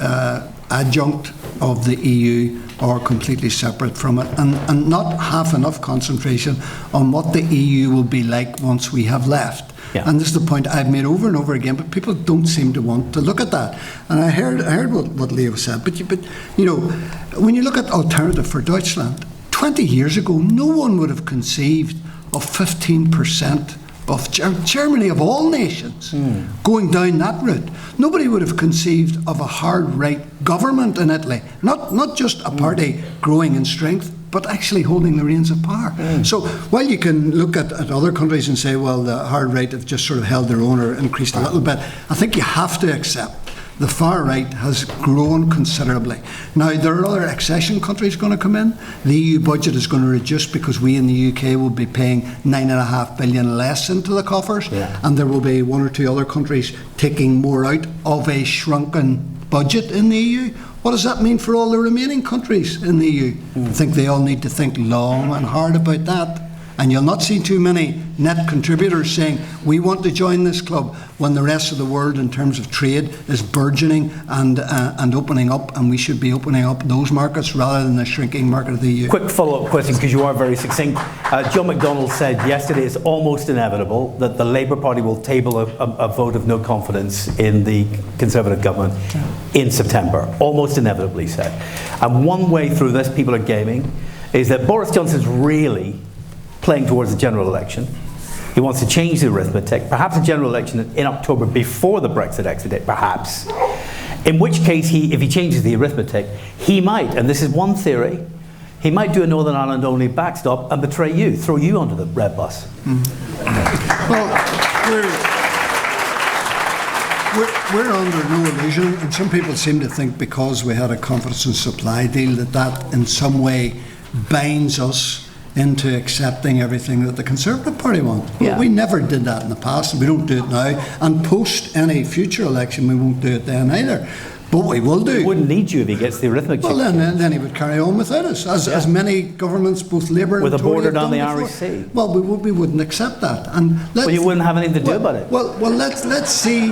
adjunct of the EU or completely separate from it, and not half enough concentration on what the EU will be like once we have left. Yeah. And this is the point I've made over and over again, but people don't seem to want to look at that. And I heard what Leo said, but you know, when you look at alternative for Deutschland, 20 years ago, no one would have conceived of 15% of Germany, of all nations, going down that route. Nobody would have conceived of a hard right government in Italy, not just a party growing in strength, but actually holding the reins of power. So while you can look at other countries and say, well, the hard right have just sort of held their own or increased a little bit, I think you have to accept the far right has grown considerably. Now, there are other accession countries going to come in. The EU budget is going to reduce because we in the UK will be paying $9.5 billion less into the coffers, and there will be one or two other countries taking more out of a shrunken budget in the EU. What does that mean for all the remaining countries in the EU? I think they all need to think long and hard about that. And you'll not see too many net contributors saying, we want to join this club, when the rest of the world in terms of trade is burgeoning and opening up, and we should be opening up those markets rather than the shrinking market of the EU. Quick follow-up question, because you are very succinct. John McDonald said yesterday it's almost inevitable that the Labour Party will table a vote of no confidence in the Conservative government in September. Almost inevitably said. And one way through this people are gaming is that Boris Johnson's really playing towards the general election. He wants to change the arithmetic, perhaps a general election in October before the Brexit exit date, perhaps. In which case, if he changes the arithmetic, he might, and this is one theory, he might do a Northern Ireland only backstop and betray you, throw you onto the red bus. Well, we're under no illusion, and some people seem to think because we had a confidence and supply deal that in some way binds us into accepting everything that the Conservative Party want. Well, we never did that in the past, and we don't do it now. And post any future election, we won't do it then either. But what we will do... He wouldn't need you if he gets the arithmetic. Well, then he would carry on without us, as many governments, both Labour and Tory, with a border down the before. Irish Sea. Well, we wouldn't accept that. And well, you wouldn't have anything to do about it. Well, let's see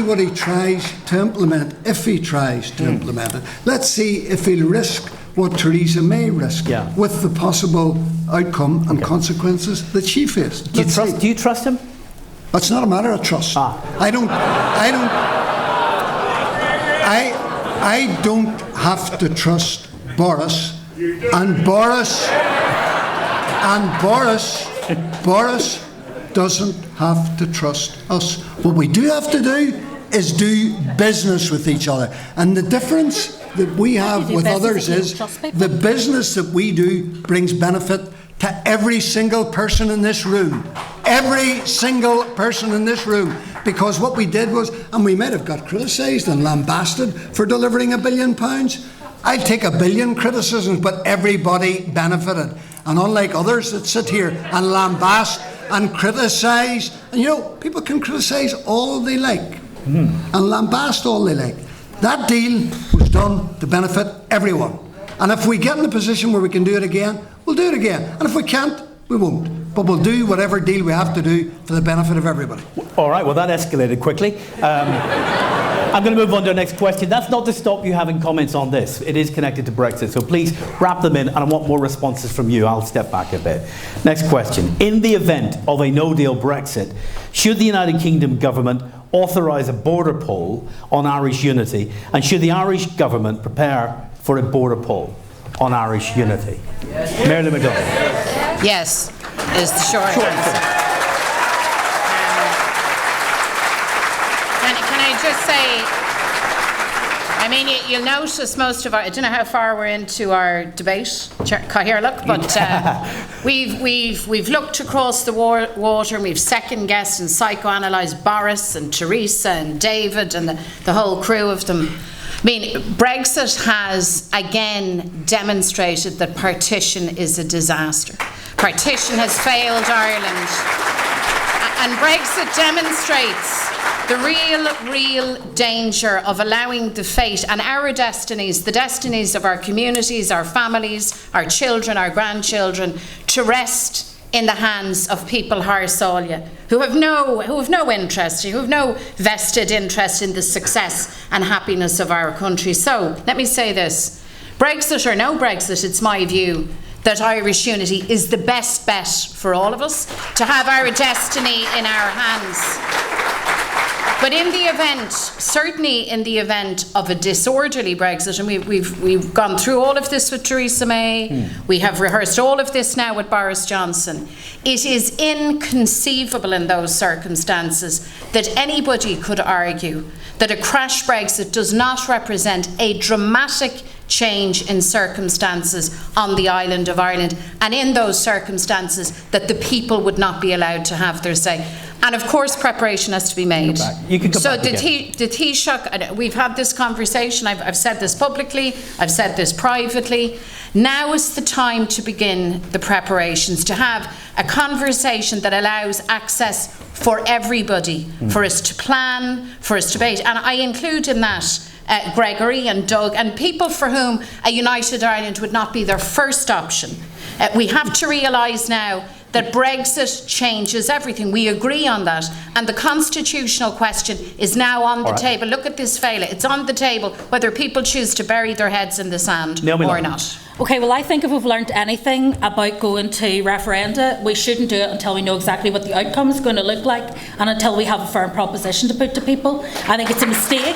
what he tries to implement, if he tries to implement it. Let's see if he'll risk what Theresa May risked, Yeah. with the possible outcome and consequences that she faced. Do you trust him? It's not a matter of trust. I don't have to trust Boris, and Boris doesn't have to trust us. What we do have to do is do business with each other. And the difference that we have with others is the business that we do brings benefit to every single person in this room. Every single person in this room. Because what we did was, and we might have got criticised and lambasted for delivering £1 billion. I'll take 1 billion criticisms, but everybody benefited. And unlike others that sit here and lambast and criticise, and people can criticise all they like and lambast all they like. That deal was done to benefit everyone. And if we get in a position where we can do it again, we'll do it again. And if we can't, we won't. But we'll do whatever deal we have to do for the benefit of everybody. All right, well, that escalated quickly. I'm going to move on to the next question. That's not to stop you having comments on this. It is connected to Brexit, so please wrap them in, and I want more responses from you. I'll step back a bit. Next question. In the event of a no-deal Brexit, should the United Kingdom government authorise a border poll on Irish unity, and should the Irish government prepare for a border poll on Irish unity? Yes. Marilyn McDonald. Yes, is the short answer. Can I just say, I mean, you'll notice most of our, I don't know how far we're into our debate, Cathaoirleach, but we've looked across the water, and we've second-guessed and psychoanalysed Boris and Theresa and David and the whole crew of them. I mean, Brexit has again demonstrated that partition is a disaster. Partition has failed Ireland. And Brexit demonstrates the real danger of allowing the fate and our destinies, the destinies of our communities, our families, our children, our grandchildren, to rest in the hands of people Harsalia who have no interest, who have no vested interest in the success and happiness of our country. So let me say this: Brexit or no Brexit, it's my view that Irish unity is the best bet for all of us to have our destiny in our hands. But in the event, certainly in the event of a disorderly Brexit, and we've gone through all of this with Theresa May, we have rehearsed all of this now with Boris Johnson, it is inconceivable in those circumstances that anybody could argue that a crash Brexit does not represent a dramatic change in circumstances on the island of Ireland, and in those circumstances that the people would not be allowed to have their say. And of course preparation has to be made. You can come so back the Taoiseach, we've had this conversation, I've said this publicly, I've said this privately. Now is the time to begin the preparations, to have a conversation that allows access for everybody, for us to plan, for us to debate. And I include in that Gregory and Doug and people for whom a united Ireland would not be their first option. We have to realise now that Brexit changes everything. We agree on that. And the constitutional question is now on the table. Look at this Féile. It's on the table whether people choose to bury their heads in the sand or not. Okay, well, I think if we've learned anything about going to referenda, we shouldn't do it until we know exactly what the outcome is going to look like and until we have a firm proposition to put to people. I think it's a mistake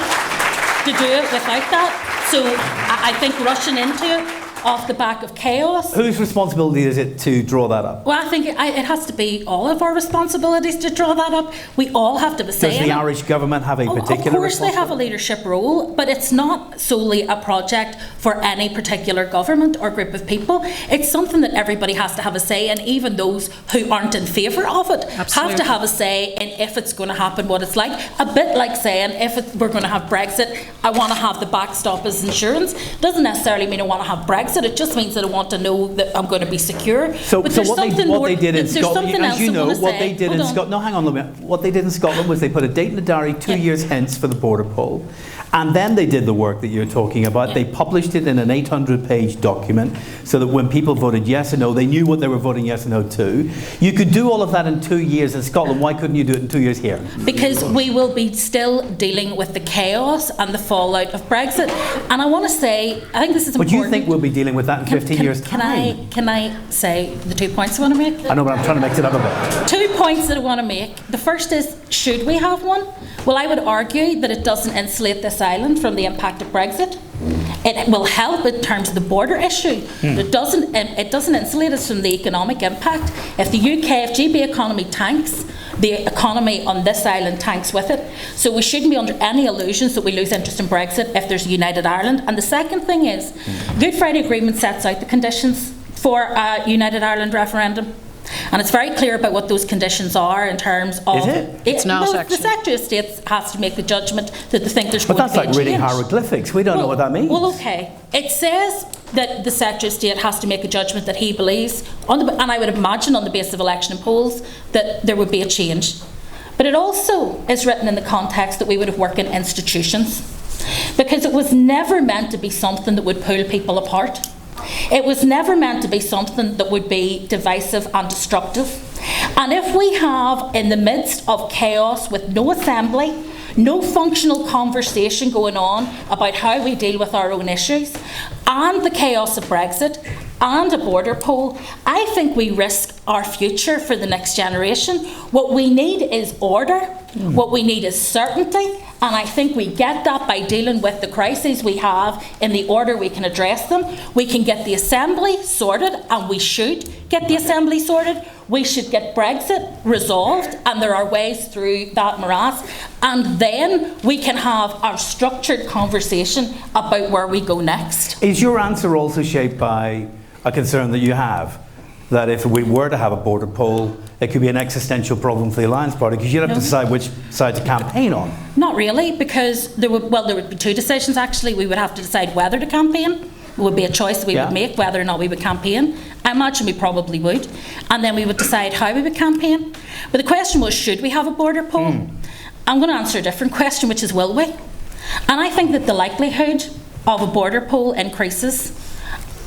to do it without that. So I think rushing into it off the back of chaos. Whose responsibility is it to draw that up? Well, I think it has to be all of our responsibilities to draw that up. We all have to be saying. Does the Irish government have a particular responsibility? Of course they have a leadership role, but it's not solely a project for any particular government or group of people. It's something that everybody has to have a say in, even those who aren't in favour of it have to have a say in if it's going to happen, what it's like. A bit like saying we're going to have Brexit, I want to have the backstop as insurance. Doesn't necessarily mean I want to have Brexit. It just means that I want to know that I'm going to be secure. So what they did in Scotland, as you know, what they did in Scotland. No, hang on a minute. What they did in Scotland was they put a date in the diary 2 years hence for the border poll, and then they did the work that you're talking about. They published it in an 800-page document. so that when people voted yes or no, they knew what they were voting yes or no to. You could do all of that in 2 years in Scotland. Why couldn't you do it in 2 years here? Because we will be still dealing with the chaos and the fallout of Brexit. And I want to say, I think this is important. But you think we'll be dealing with that in 15 years' time? Can I say the 2 points I want to make? I know, but I'm trying to mix it up a bit. 2 points that I want to make. The first is, should we have one? Well, I would argue that it doesn't insulate this island from the impact of Brexit. It will help in terms of the border issue. It doesn't insulate us from the economic impact. If the UK, if GB economy tanks, the economy on this island tanks with it. So we shouldn't be under any illusions that we lose interest in Brexit if there's a united Ireland. And the second thing is, Good Friday Agreement sets out the conditions for a United Ireland referendum. And it's very clear about what those conditions are in terms of... Is it? It's not, well, actually. the Secretary of State has to make the judgment that they think there's But going to be a that's like reading change. hieroglyphics. We don't know what that means. Well, okay. It says that the Secretary of State has to make a judgment that he believes, and I would imagine on the basis of election polls, that there would be a change. But it also is written in the context that we would have worked in institutions, because it was never meant to be something that would pull people apart. It was never meant to be something that would be divisive and destructive. And if we have, in the midst of chaos with no assembly, no functional conversation going on about how we deal with our own issues, and the chaos of Brexit, and a border poll, I think we risk our future for the next generation. What we need is order. What we need is certainty. And I think we get that by dealing with the crises we have in the order we can address them. We can get the Assembly sorted, and we should get the Assembly sorted. We should get Brexit resolved, and there are ways through that morass. And then we can have our structured conversation about where we go next. Is your answer also shaped by a concern that you have that if we were to have a border poll, it could be an existential problem for the Alliance Party, because you'd have to decide which side to campaign on? Not really, because there would be two decisions actually. We would have to decide whether to campaign. It would be a choice that we would make, whether or not we would campaign. I imagine we probably would. And then we would decide how we would campaign. But the question was, should we have a border poll? I'm going to answer a different question, which is, will we? And I think that the likelihood of a border poll increases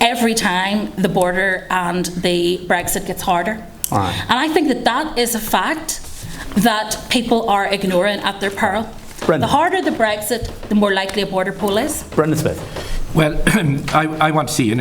every time the border and the Brexit gets harder. And I think that that is a fact that people are ignoring at their peril. Brendan. The harder the Brexit, the more likely a border poll is. Brendan Smith. Well, I want to see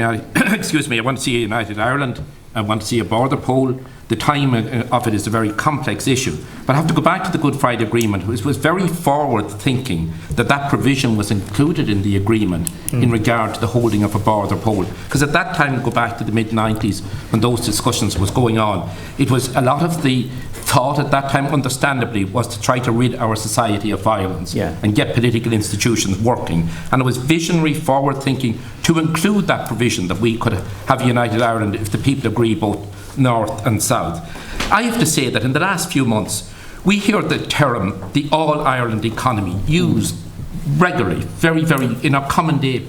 excuse me, I want to see a united Ireland. I want to see a border poll. The timing of it is a very complex issue. But I have to go back to the Good Friday Agreement. It was very forward thinking that provision was included in the agreement in regard to the holding of a border poll. Because at that time, go back to the mid-90s when those discussions was going on, it was a lot of the thought at that time, understandably, was to try to rid our society of violence and get political institutions working. And it was visionary, forward thinking to include that provision that we could have a united Ireland if the people agree both north and south. I have to say that in the last few months, we hear the term the all-Ireland economy used regularly, very, very, in our common day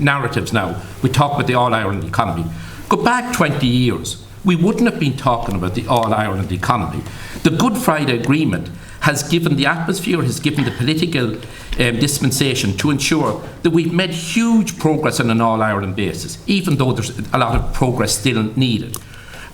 narratives now. We talk about the all-Ireland economy. Go back 20 years, we wouldn't have been talking about the all-Ireland economy. The Good Friday Agreement has given the atmosphere, has given the political dispensation to ensure that we've made huge progress on an all-Ireland basis, even though there's a lot of progress still needed.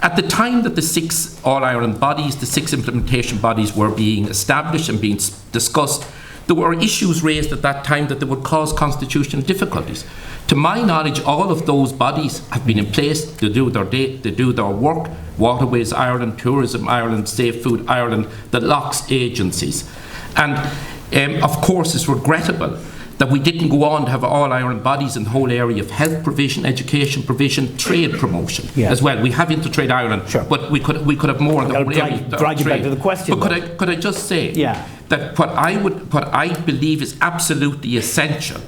At the time that the 6 all-Ireland bodies, the 6 implementation bodies were being established and being discussed, there were issues raised at that time that they would cause constitutional difficulties. To my knowledge, all of those bodies have been in place to do their work. Waterways Ireland, Tourism Ireland, Safe Food Ireland, the LOCS agencies. And of course it's regrettable that we didn't go on to have all Ireland bodies in the whole area of health provision, education provision, trade promotion as well. We have Intertrade Ireland, but we could have more in the whole area. Drag you back to the question. But could I just say that what I believe is absolutely essential,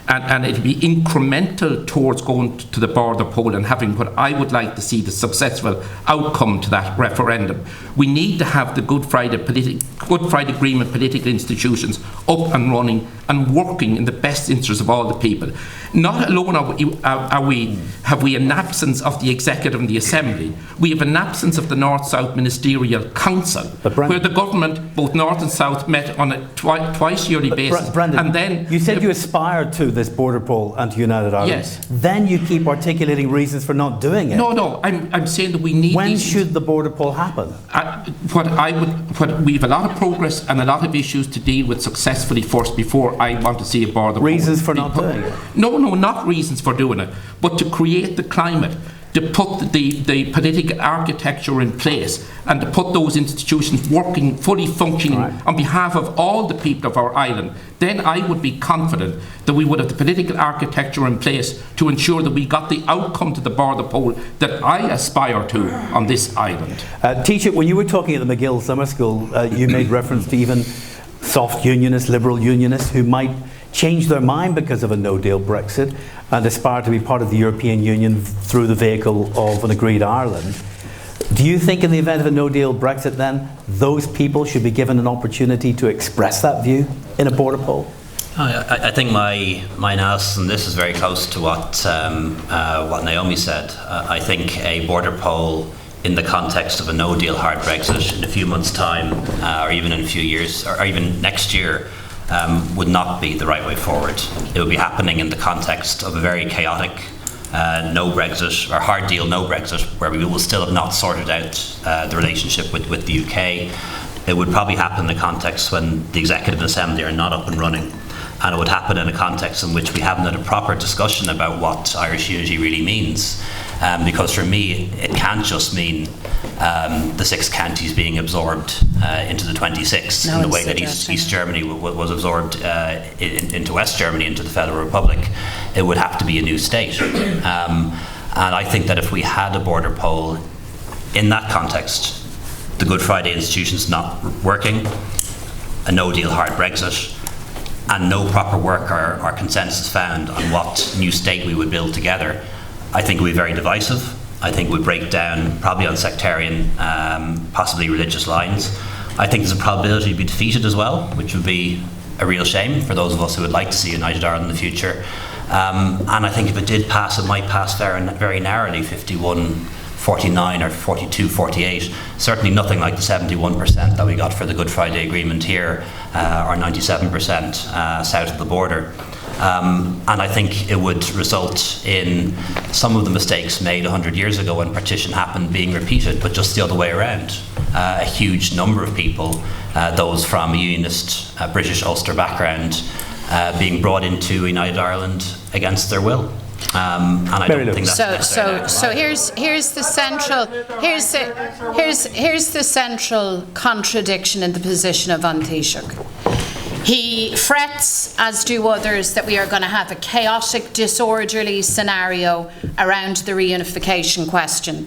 and it'll be incremental towards going to the border poll and having what I would like to see the successful outcome to that referendum. We need to have the Good Friday Agreement political institutions up and running and working in the best interest of all the people. Not alone have we an absence of the Executive and the Assembly, we have an absence of the North-South Ministerial Council, where the government, both North and South, met on a twice yearly basis. Brendan, and then you said you aspired to this border poll and to United Ireland. Yes. Then you keep articulating reasons for not doing it. No, I'm saying that we need... When should the border poll happen? We have a lot of progress and a lot of issues to deal with successfully first before I want to see a border poll. Reasons for not doing it? No, not reasons for doing it, but to create the climate, to put the political architecture in place and to put those institutions working, fully functioning on behalf of all the people of our island. Then I would be confident that we would have the political architecture in place to ensure that we got the outcome to the border poll that I aspire to on this island. Taoiseach, when you were talking at the McGill Summer School, you made reference to even soft unionists, liberal unionists, who might change their mind because of a no-deal Brexit and aspire to be part of the European Union through the vehicle of an agreed Ireland. Do you think in the event of a no-deal Brexit then, those people should be given an opportunity to express that view in a border poll? I think my analysis on this is very close to what Naomi said. I think a border poll in the context of a no-deal hard Brexit in a few months' time, or even in a few years, or even next year, would not be the right way forward. It would be happening in the context of a very chaotic no Brexit, or hard deal no Brexit, where we will still have not sorted out the relationship with the UK. It would probably happen in the context when the Executive and Assembly are not up and running. And it would happen in a context in which we haven't had a proper discussion about what Irish unity really means. Because for me, it can't just mean the 6 counties being absorbed into the 26 in the way that East Germany was absorbed into West Germany, into the Federal Republic. It would have to be a new state. And I think that if we had a border poll in that context, the Good Friday institutions not working, a no-deal hard Brexit, and no proper work or consensus found on what new state we would build together, I think it would be very divisive. I think it would break down probably on sectarian, possibly religious lines. I think there's a probability to be defeated as well, which would be a real shame for those of us who would like to see United Ireland in the future. And I think if it did pass, it might pass very narrowly, 51-49 or 42-48. Certainly nothing like the 71% that we got for the Good Friday Agreement here, or 97% south of the border. And I think it would result in some of the mistakes made 100 years ago when partition happened being repeated, but just the other way around. A huge number of people, those from a unionist British Ulster background, being brought into United Ireland against their will. And I don't think that's so here's the central contradiction in the position of An Taoiseach. He frets, as do others, that we are going to have a chaotic, disorderly scenario around the reunification question.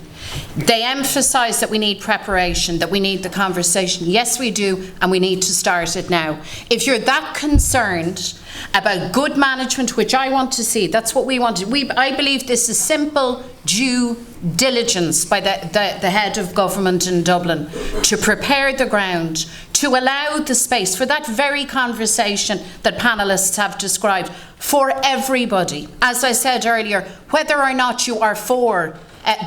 They emphasise that we need preparation, that we need the conversation. Yes, we do, and we need to start it now. If you're that concerned about good management, which I want to see, that's what we want. I believe this is simple due diligence by the head of government in Dublin to prepare the ground, to allow the space for that very conversation that panellists have described for everybody. As I said earlier, whether or not you are for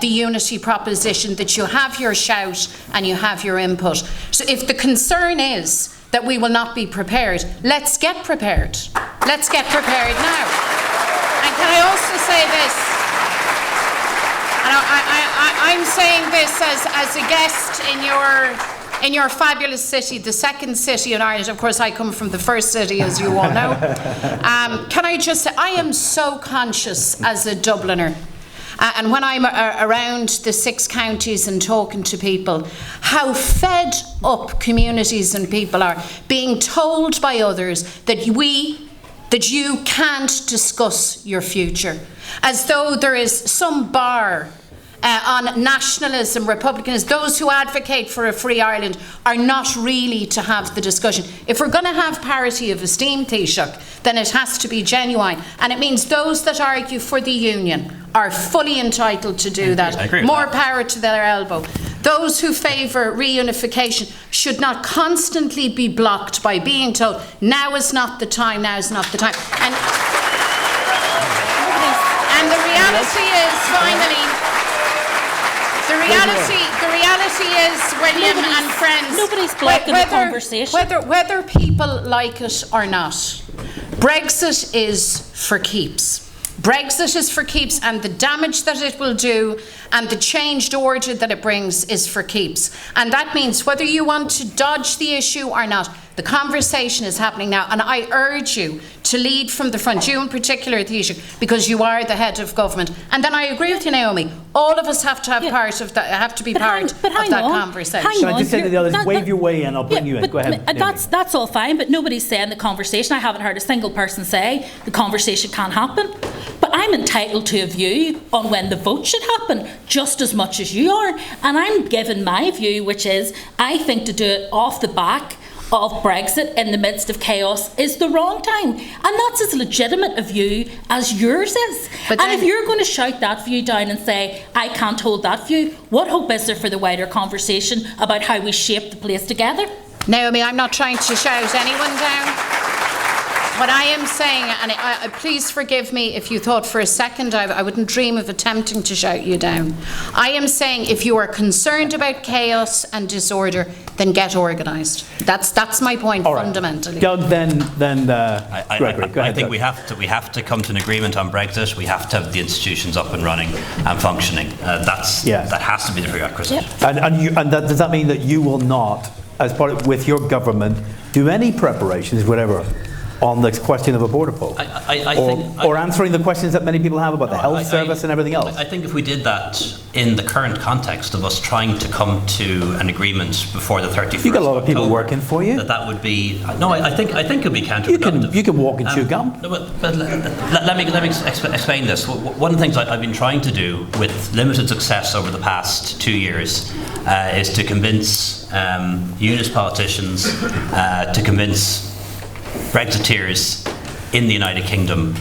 the unity proposition, that you have your shout and you have your input. So if the concern is that we will not be prepared, let's get prepared. Let's get prepared now. And can I also say this? And I'm saying this as a guest in your fabulous city, the second city in Ireland. Of course, I come from the first city, as you all know. Can I just say, I am so conscious as a Dubliner, and when I'm around the 6 counties and talking to people, how fed up communities and people are being told by others that you can't discuss your future, as though there is some bar on nationalism, republicanism. Those who advocate for a free Ireland are not really to have the discussion. If we're going to have parity of esteem, Taoiseach, then it has to be genuine. And it means those that argue for the union are fully entitled to do that. More power to their elbow. those who favour reunification should not constantly be blocked by being told, now is not the time, now is not the time. And the reality is, finally, the reality is, William and friends, nobody's blocking the conversation. Whether people like it or not, Brexit is for keeps. Brexit is for keeps, and the damage that it will do and the changed order that it brings is for keeps. And that means whether you want to dodge the issue or not, the conversation is happening now, and I urge you to lead from the front, you in particular, Taoiseach, because you are the head of government. And then I agree with you, Naomi. All of us have to have part of that. Have to be part of that conversation. Can I just say to the others, wave your way in, I'll bring you in. Go ahead. That's all fine, but nobody's saying the conversation. I haven't heard a single person say the conversation can't happen. But I'm entitled to a view on when the vote should happen, just as much as you are. And I'm giving my view, which is I think to do it off the back of Brexit in the midst of chaos is the wrong time. And that's as legitimate a view as yours is. And if you're going to shout that view down and say, I can't hold that view, what hope is there for the wider conversation about how we shape the place together? Naomi, I'm not trying to shout anyone down. What I am saying, and please forgive me if you thought for a second I wouldn't dream of attempting to shout you down. I am saying if you are concerned about chaos and disorder, then get organised. That's my point fundamentally. Doug, then Gregory, go ahead. I think we have to come to an agreement on Brexit. We have to have the institutions up and running and functioning. That has to be the prerequisite. Yep. And does that mean that you will not, as part of, with your government, do any preparations, whatever, on the question of a border poll? Or answering the questions that many people have about the health service and everything else? I think if we did that in the current context of us trying to come to an agreement before the 31st, you've got a lot of people working for you. That would be I think it would be counterproductive. You can walk and chew gum. But let me explain this. One of the things I've been trying to do with limited success over the past 2 years is to convince unionist politicians, to convince Brexiteers in the United Kingdom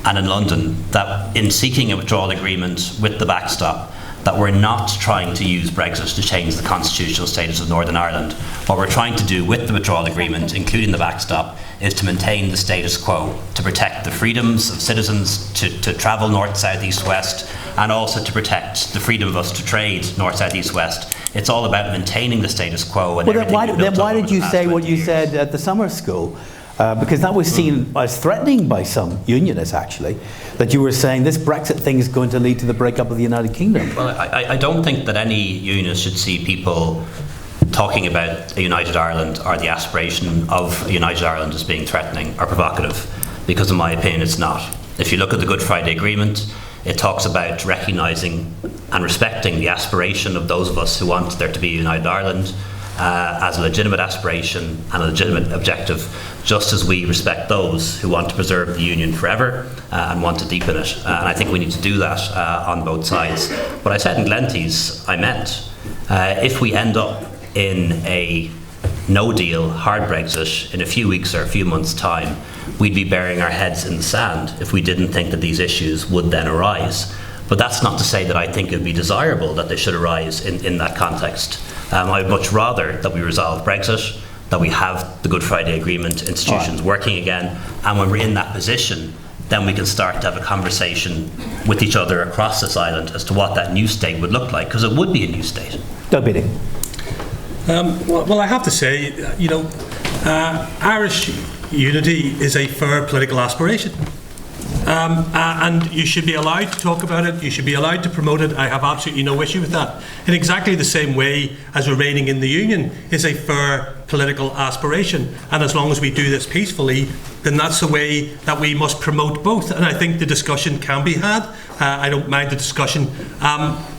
and in London that in seeking a withdrawal agreement with the backstop, that we're not trying to use Brexit to change the constitutional status of Northern Ireland. What we're trying to do with the withdrawal agreement, including the backstop, is to maintain the status quo, to protect the freedoms of citizens to travel north, south, east, west, and also to protect the freedom of us to trade north, south, east, west. It's all about maintaining the status quo. And then why did you say what you said at the summer school? Because that was seen as threatening by some unionists, actually, that you were saying this Brexit thing is going to lead to the breakup of the United Kingdom. Well, I don't think that any unionist should see people talking about a united Ireland or the aspiration of a united Ireland as being threatening or provocative, because in my opinion it's not. If you look at the Good Friday Agreement, it talks about recognising and respecting the aspiration of those of us who want there to be a united Ireland as a legitimate aspiration and a legitimate objective, just as we respect those who want to preserve the union forever and want to deepen it. And I think we need to do that on both sides. What I said in Glenties, I meant if we end up in a no-deal, hard Brexit in a few weeks or a few months' time, we'd be burying our heads in the sand if we didn't think that these issues would then arise. But that's not to say that I think it would be desirable that they should arise in that context. I would much rather that we resolve Brexit, that we have the Good Friday Agreement institutions working again, and when we're in that position, then we can start to have a conversation with each other across this island as to what that new state would look like, because it would be a new state. Doug Beattie. Well, I have to say, Irish unity is a fair political aspiration. And you should be allowed to talk about it, you should be allowed to promote it. I have absolutely no issue with that. In exactly the same way as remaining in the Union is a fair political aspiration. And as long as we do this peacefully, then that's the way that we must promote both. And I think the discussion can be had. I don't mind the discussion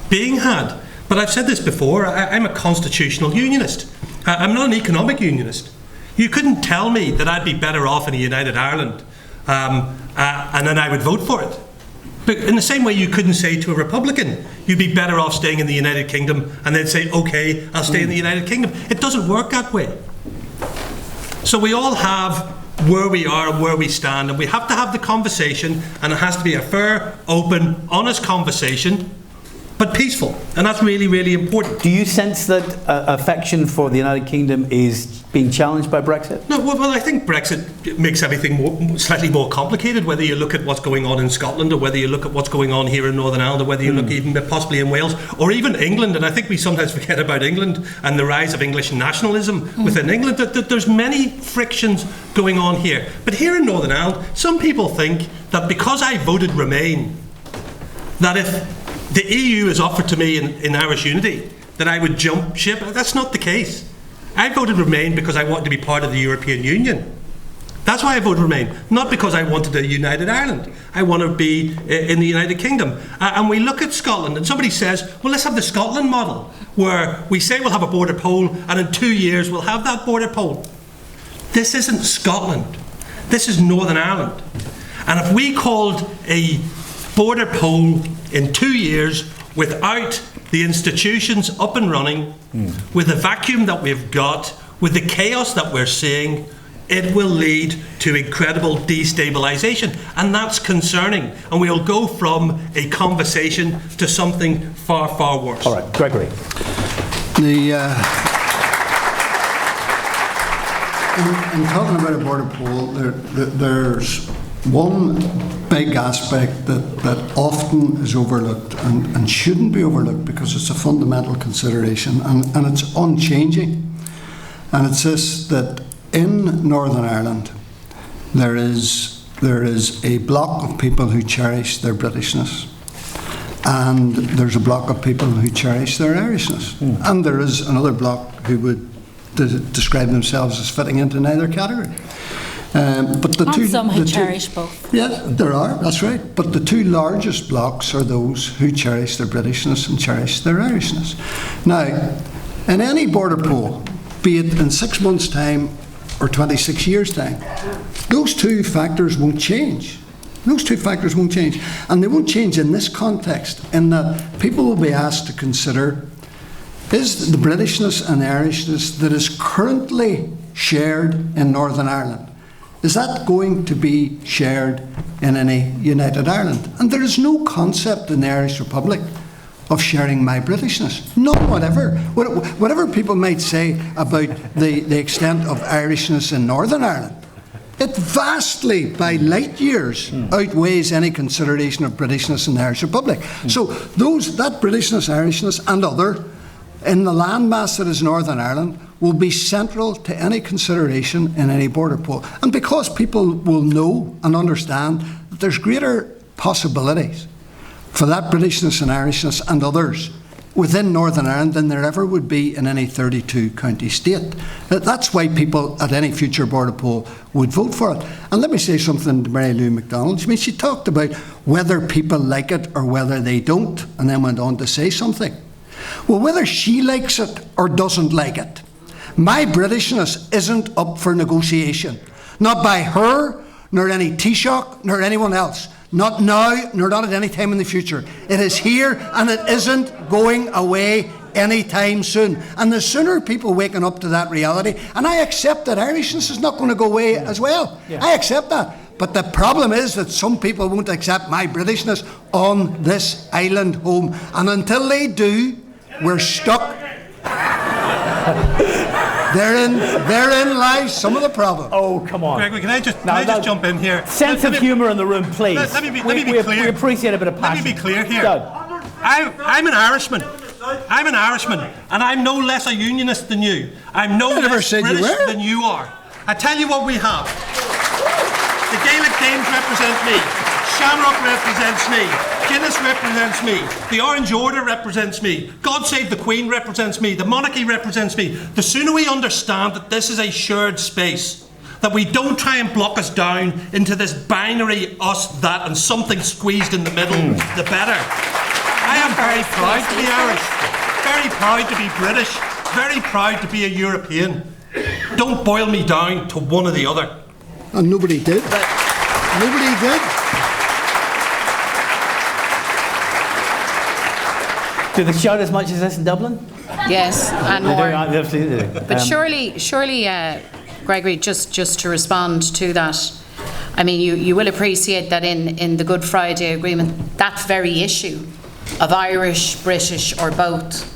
being had. But I've said this before, I'm a constitutional unionist. I'm not an economic unionist. You couldn't tell me that I'd be better off in a united Ireland and then I would vote for it. But in the same way you couldn't say to a Republican, you'd be better off staying in the United Kingdom, and they'd say, okay, I'll stay in the United Kingdom. It doesn't work that way. So we all have where we are and where we stand, and we have to have the conversation, and it has to be a fair, open, honest conversation but peaceful, and that's really, really important. Do you sense that affection for the United Kingdom is being challenged by Brexit? No, well, I think Brexit makes everything slightly more complicated, whether you look at what's going on in Scotland, or whether you look at what's going on here in Northern Ireland, or whether you look even possibly in Wales, or even England. And I think we sometimes forget about England and the rise of English nationalism within England, that there's many frictions going on here. But here in Northern Ireland, some people think that because I voted Remain, that if the EU is offered to me in Irish unity, that I would jump ship. That's not the case. I voted Remain because I wanted to be part of the European Union. That's why I voted Remain, not because I wanted a united Ireland. I want to be in the United Kingdom. And we look at Scotland, and somebody says, well, let's have the Scotland model, where we say we'll have a border poll, and in 2 years we'll have that border poll. This isn't Scotland. This is Northern Ireland. And if we called a border poll in 2 years without the institutions up and running, with the vacuum that we've got, with the chaos that we're seeing, it will lead to incredible destabilisation, and that's concerning. And we'll go from a conversation to something far, far worse. All right, Gregory. In talking about a border poll, there's one big aspect that often is overlooked and shouldn't be overlooked, because it's a fundamental consideration, and it's unchanging. And it's this, that in Northern Ireland there is a block of people who cherish their Britishness, and there's a block of people who cherish their Irishness, and there is another block who would describe themselves as fitting into neither category. But some who cherish both. Yeah, there are, that's right. But the two largest blocks are those who cherish their Britishness and cherish their Irishness. Now, in any border poll, be it in 6 months' time or 26 years' time, those two factors won't change. Those two factors won't change. And they won't change in this context, in that people will be asked to consider, is the Britishness and Irishness that is currently shared in Northern Ireland, is that going to be shared in any united Ireland? And there is no concept in the Irish Republic of sharing my Britishness. None whatever. Whatever people might say about the extent of Irishness in Northern Ireland, it vastly, by light years, outweighs any consideration of Britishness in the Irish Republic. So that Britishness, Irishness and other, in the landmass that is Northern Ireland, will be central to any consideration in any border poll. And because people will know and understand that there's greater possibilities for that Britishness and Irishness and others within Northern Ireland than there ever would be in any 32 county state. That's why people at any future border poll would vote for it. And let me say something to Mary Lou McDonald. I mean, she talked about whether people like it or whether they don't, and then went on to say something. Well, whether she likes it or doesn't like it, my Britishness isn't up for negotiation. Not by her, nor any Taoiseach, nor anyone else. Not now, nor not at any time in the future. It is here, and it isn't going away anytime soon. And the sooner people waken up to that reality, and I accept that Irishness is not going to go away as well. I accept that. But the problem is that some people won't accept my Britishness on this island home. And until they do, we're stuck. Therein lies some of the problem. Oh, come on. Gregory, can I just jump in here? Sense of humour in the room, please. Let me be clear. We appreciate a bit of passion. Let me be clear here. Doug. I'm an Irishman. I'm an Irishman, and I'm no less a unionist than you. I'm no less British than you are. I tell you what we have. The Gaelic Danes represent me. Shamrock represents me. Guinness represents me. The Orange Order represents me. God Save the Queen represents me. The monarchy represents me. The sooner we understand that this is a shared space, that we don't try and block us down into this binary us, that, and something squeezed in the middle, the better. I am very proud to be Irish, very proud to be British, very proud to be a European. Don't boil me down to one or the other. And nobody did. Nobody did. Do they shout as much as this in Dublin? Yes, and more. Absolutely. But surely, Gregory, just to respond to that, I mean, you will appreciate that in the Good Friday Agreement, that very issue of Irish, British or both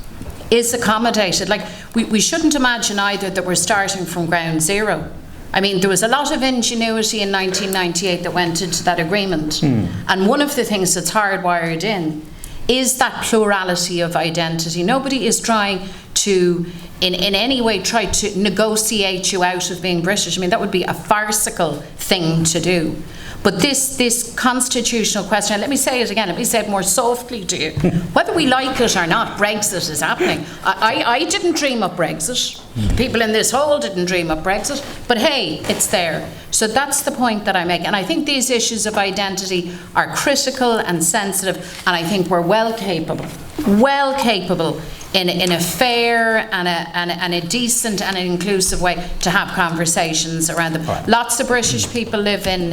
is accommodated. Like, we shouldn't imagine either that we're starting from ground zero. I mean, there was a lot of ingenuity in 1998 that went into that agreement. And one of the things that's hardwired in is that plurality of identity. Nobody is trying to, in any way, try to negotiate you out of being British. I mean, that would be a farcical thing to do. But this constitutional question, let me say it again, let me say it more softly to you. Whether we like it or not, Brexit is happening. I didn't dream up Brexit. People in this hall didn't dream up Brexit. But hey, it's there. So that's the point that I make. And I think these issues of identity are critical and sensitive, and I think we're well capable in a fair and a decent and an inclusive way to have conversations around them. Right. Lots of British people live in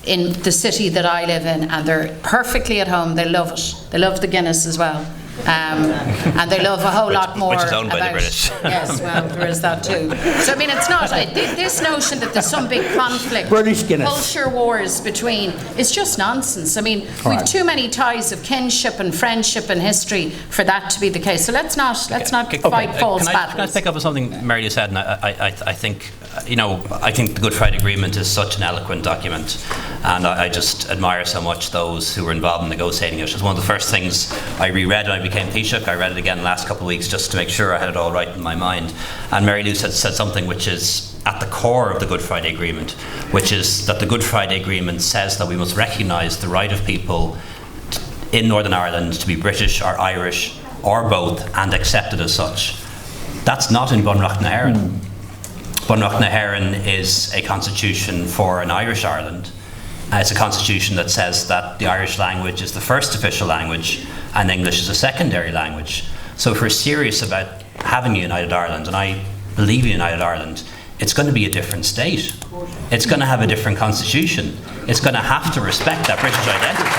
the city that I live in, and they're perfectly at home. They love it. They love the Guinness as well. And they love a whole lot more. Which is owned by the British. Yes, well, there is that too. So, I mean, it's not, this notion that there's some big conflict, British Guinness, culture wars between, it's just nonsense. I mean, we've too many ties of kinship and friendship and history for that to be the case. So let's not fight false battles. Can I pick up on something Mary said? And I think, I think the Good Friday Agreement is such an eloquent document, and I just admire so much those who were involved in negotiating it. It was one of the first things I reread when I became Taoiseach. I read it again the last couple of weeks just to make sure I had it all right in my mind. And Mary Lou said something which is at the core of the Good Friday Agreement, which is that the Good Friday Agreement says that we must recognise the right of people in Northern Ireland to be British or Irish or both and accepted as such. That's not in Bunreacht na hÉireann. Bunreacht na hÉireann is a constitution for an Irish Ireland. It's a constitution that says that the Irish language is the first official language and English is a secondary language. So if we're serious about having a United Ireland, and I believe in United Ireland, it's going to be a different state. It's going to have a different constitution. It's going to have to respect that British identity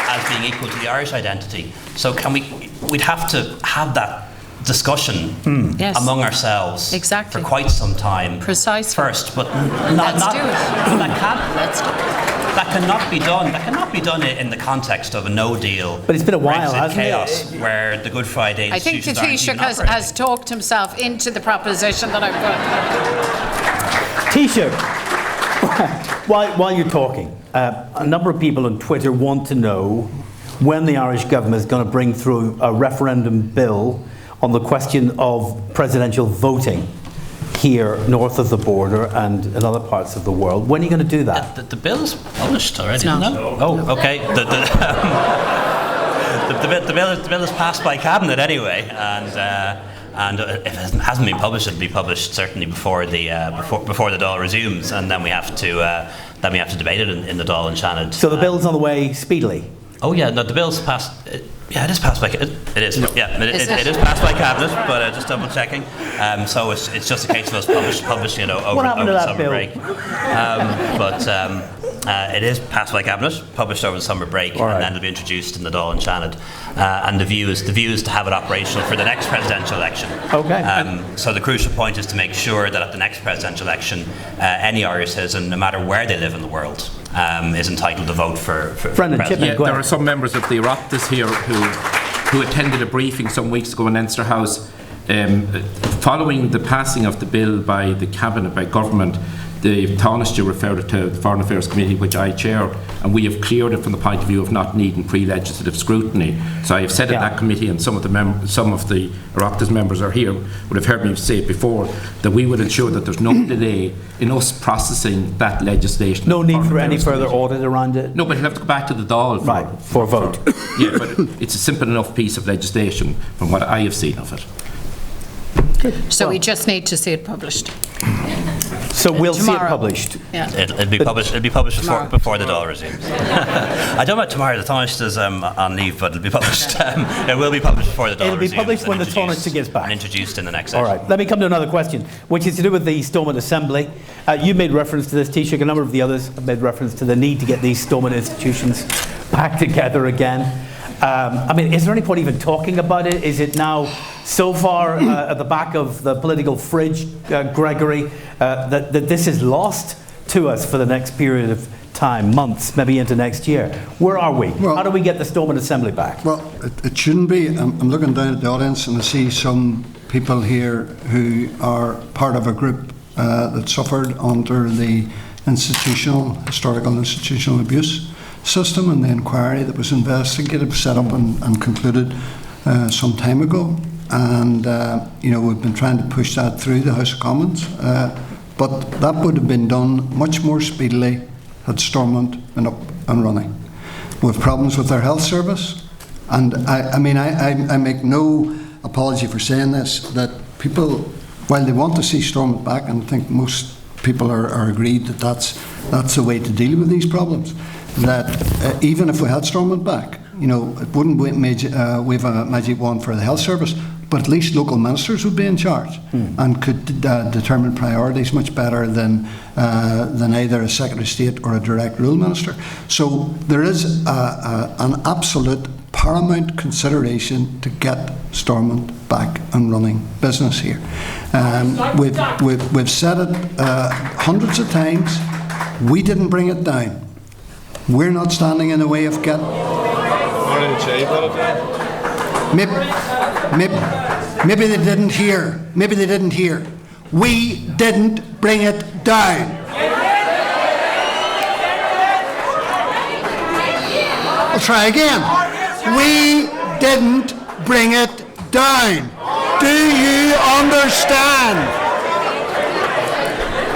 as being equal to the Irish identity. So we'd have to have that discussion among ourselves for quite some time. Precisely. First, but Let's do it. That cannot be done. That cannot be done in the context of a no deal. But it's been a while, Brexit hasn't chaos, it? where the Good Friday I think the institutions Taoiseach has talked himself into the proposition that I've put. Taoiseach, while you're talking, a number of people on Twitter want to know when the Irish government is going to bring through a referendum bill on the question of presidential voting here north of the border and in other parts of the world. When are you going to do that? The bill is published already, isn't it? No. Oh, okay. The bill is passed by Cabinet anyway, and if it hasn't been published, it'll be published certainly before the Dáil resumes, and then we have to debate it in the Dáil and Shannon. So the bill's on the way speedily. Oh yeah, no, the bill's passed. It is passed by. It is. Yeah, it is passed by Cabinet, but just double checking. So it's just a case of us publishing it over the summer break. It is passed by Cabinet, published over the summer break, and then it'll be introduced in the Dáil and Shannon. And the view is to have it operational for the next presidential election. Okay. So the crucial point is to make sure that at the next presidential election, any Irish citizen, no matter where they live in the world, is entitled to vote for president. There are some members of the Oireachtas here who attended a briefing some weeks ago in Leinster House following the passing of the bill by the Cabinet, by government. The Taoiseach referred it to the Foreign Affairs Committee, which I chair, and we have cleared it from the point of view of not needing pre-legislative scrutiny. So I have said at that committee, and some of the Oireachtas members are here, would have heard me say it before, that we would ensure that there's no delay in us processing that legislation. No need for any further audit around it? No, but you'll have to go back to the Dáil for a vote. Yeah, but it's a simple enough piece of legislation from what I have seen of it. So we just need to see it published. So we'll see it published. Yeah. It'll be published before the Dáil resumes. I don't know about tomorrow. The Taoiseach is on leave, but it'll be published. It will be published before the Dáil resumes. It'll be published when the Taoiseach gets back. And introduced in the next session. All right. Let me come to another question, which is to do with the Stormont Assembly. You made reference to this, Taoiseach. A number of the others have made reference to the need to get these Stormont institutions back together again. I mean, is there any point even talking about it? Is it now so far at the back of the political fridge, Gregory, that this is lost to us for the next period of time, months, maybe into next year. Where are we? Well, how do we get the Stormont Assembly back? Well, it shouldn't be. I'm looking down at the audience and I see some people here who are part of a group that suffered under the historical institutional abuse system and the inquiry that was investigated, set up and concluded some time ago. And, we've been trying to push that through the House of Commons. But that would have been done much more speedily had Stormont been up and running. We have problems with our health service. And I make no apology for saying this, that people, while they want to see Stormont back, and I think most people are agreed that that's the way to deal with these problems, that even if we had Stormont back, it wouldn't wave a magic wand for the health service, but at least local ministers would be in charge and could determine priorities much better than either a Secretary of State or a direct rule minister. So there is an absolute paramount consideration to get Stormont back and running business here. We've said it hundreds of times. We didn't bring it down. We're not standing in the way of getting. Maybe they didn't hear. Maybe they didn't hear. We didn't bring it down. I'll try again. We didn't bring it down. Do you understand?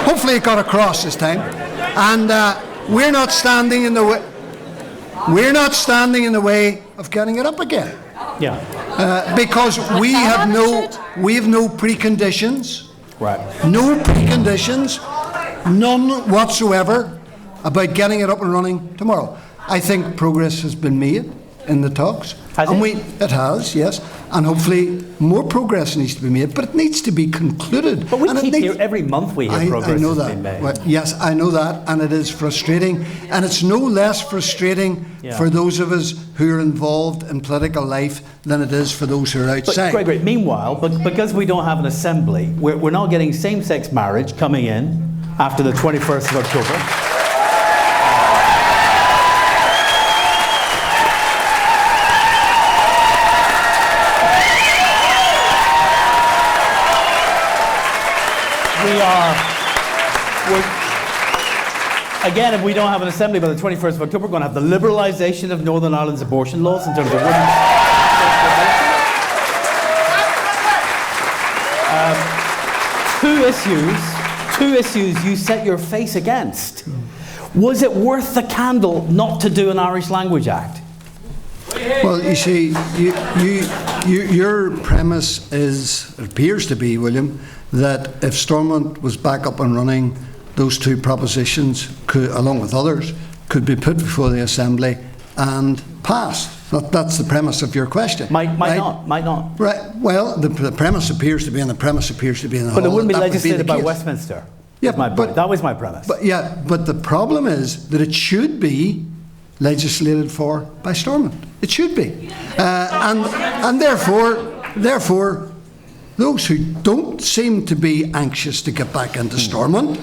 Hopefully it got across this time. And we're not standing in the way. We're not standing in the way of getting it up again. Yeah. Because we have no preconditions. Right. No preconditions, none whatsoever, about getting it up and running tomorrow. I think progress has been made in the talks. It has, yes. And hopefully more progress needs to be made, but it needs to be concluded. But we keep here every month we hear progress has been made. Well, yes, I know that, and it is frustrating. And it's no less frustrating for those of us who are involved in political life than it is for those who are outside. But Gregory, meanwhile, because we don't have an assembly, we're not getting same-sex marriage coming in after the 21st of October. Again, if we don't have an assembly by the 21st of October, we're going to have the liberalisation of Northern Ireland's abortion laws in terms of women's. Two issues you set your face against. Was it worth the candle not to do an Irish Language Act? Well, you see, your premise appears to be, William, that if Stormont was back up and running, those two propositions, along with others, could be put before the Assembly and passed. That's the premise of your question. Might not. Right. Well, the premise appears to be, and the premise appears to be in the But whole, it wouldn't be legislated by case. Westminster. Yeah, that was my premise. But the problem is that it should be legislated for by Stormont. It should be, and therefore, those who don't seem to be anxious to get back into Stormont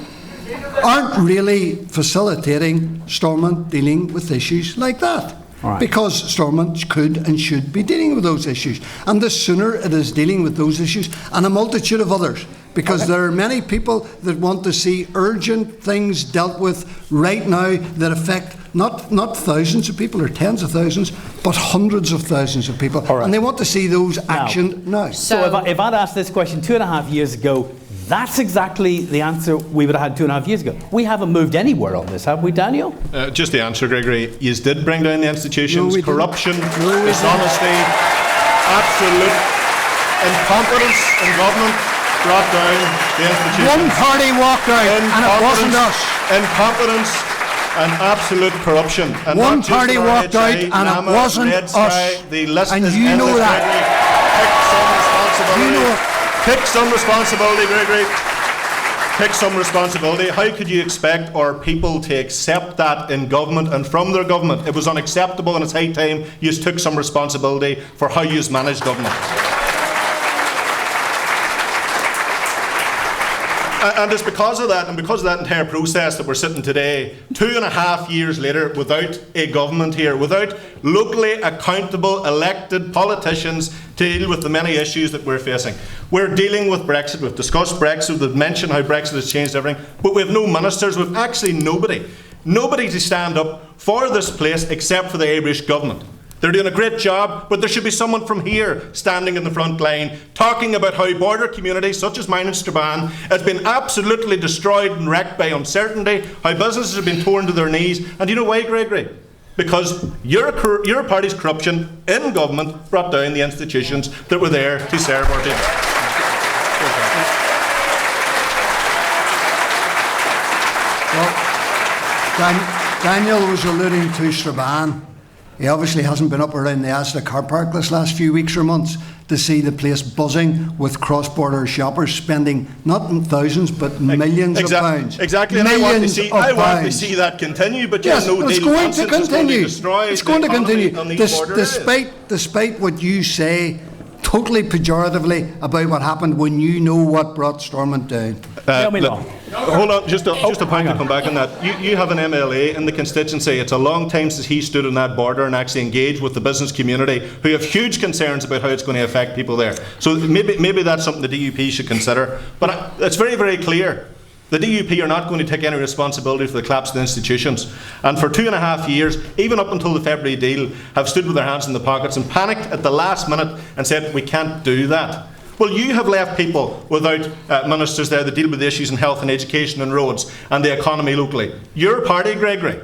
aren't really facilitating Stormont dealing with issues like that. Right. Because Stormont could and should be dealing with those issues. And the sooner it is dealing with those issues, and a multitude of others, because there are many people that want to see urgent things dealt with right now that affect not thousands of people or tens of thousands, but hundreds of thousands of people. Right. And they want to see those actioned now. So if I'd asked this question 2.5 years ago, that's exactly the answer we would have had 2.5 years ago. We haven't moved anywhere on this, have we, Daniel? Just the answer, Gregory. You did bring down the institutions. No, corruption, dishonesty, absolute incompetence in government brought down the institutions. One party walked out, and it wasn't us. Incompetence and absolute corruption. And One party walked out, and it wasn't us. The list And is you know endless, that. Gregory. You know it. Take some responsibility, Gregory. Take some responsibility. How could you expect our people to accept that in government and from their government? It was unacceptable, and it's high time you took some responsibility for how you managed government. And it's because of that, and because of that entire process that we're sitting today, 2.5 years later, without a government here, without locally accountable elected politicians to deal with the many issues that we're facing. We're dealing with Brexit. We've discussed Brexit. We've mentioned how Brexit has changed everything. But we have no ministers. We've actually nobody to stand up for this place except for the Irish government. They're doing a great job, but there should be someone from here standing in the front line talking about how border communities such as mine in Strabane has been absolutely destroyed and wrecked by uncertainty, how businesses have been torn to their knees. And you know why, Gregory? Because your party's corruption in government brought down the institutions that were there to serve our people. Well, Daniel was alluding to Strabane. He obviously hasn't been up around the Asda car park this last few weeks or months to see the place buzzing with cross-border shoppers spending not in thousands but millions of pounds. Exactly, and I want to see that continue, but yes, no it's deal going to continue. It's going to continue. Despite what you say totally pejoratively about what happened when you know what brought Stormont down. Hold on, just a point to come back on that. You have an MLA in the constituency. It's a long time since he stood on that border and actually engaged with the business community, who have huge concerns about how it's going to affect people there. So maybe that's something the DUP should consider. But it's very, very clear. The DUP are not going to take any responsibility for the collapse of the institutions. And for 2.5 years, even up until the February deal, have stood with their hands in the pockets and panicked at the last minute and said, we can't do that. Well, you have left people without ministers there that deal with the issues in health and education and roads and the economy locally. Your party, Gregory,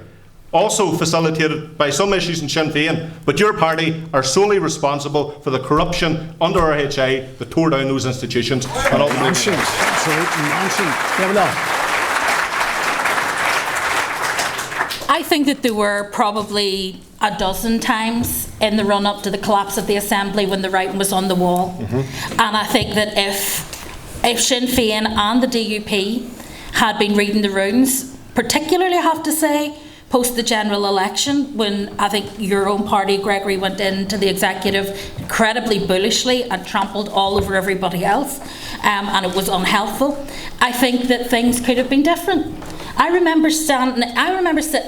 also facilitated by some issues in Sinn Féin, but your party are solely responsible for the corruption under RHI that tore down those institutions. And Nonsense. Absolutely nonsense. I think that there were probably a dozen times in the run-up to the collapse of the Assembly when the writing was on the wall. And I think that if Sinn Féin and the DUP had been reading the rooms, particularly I have to say, post the general election, when I think your own party, Gregory, went into the executive incredibly bullishly and trampled all over everybody else, and it was unhelpful, I think that things could have been different. I remember sitting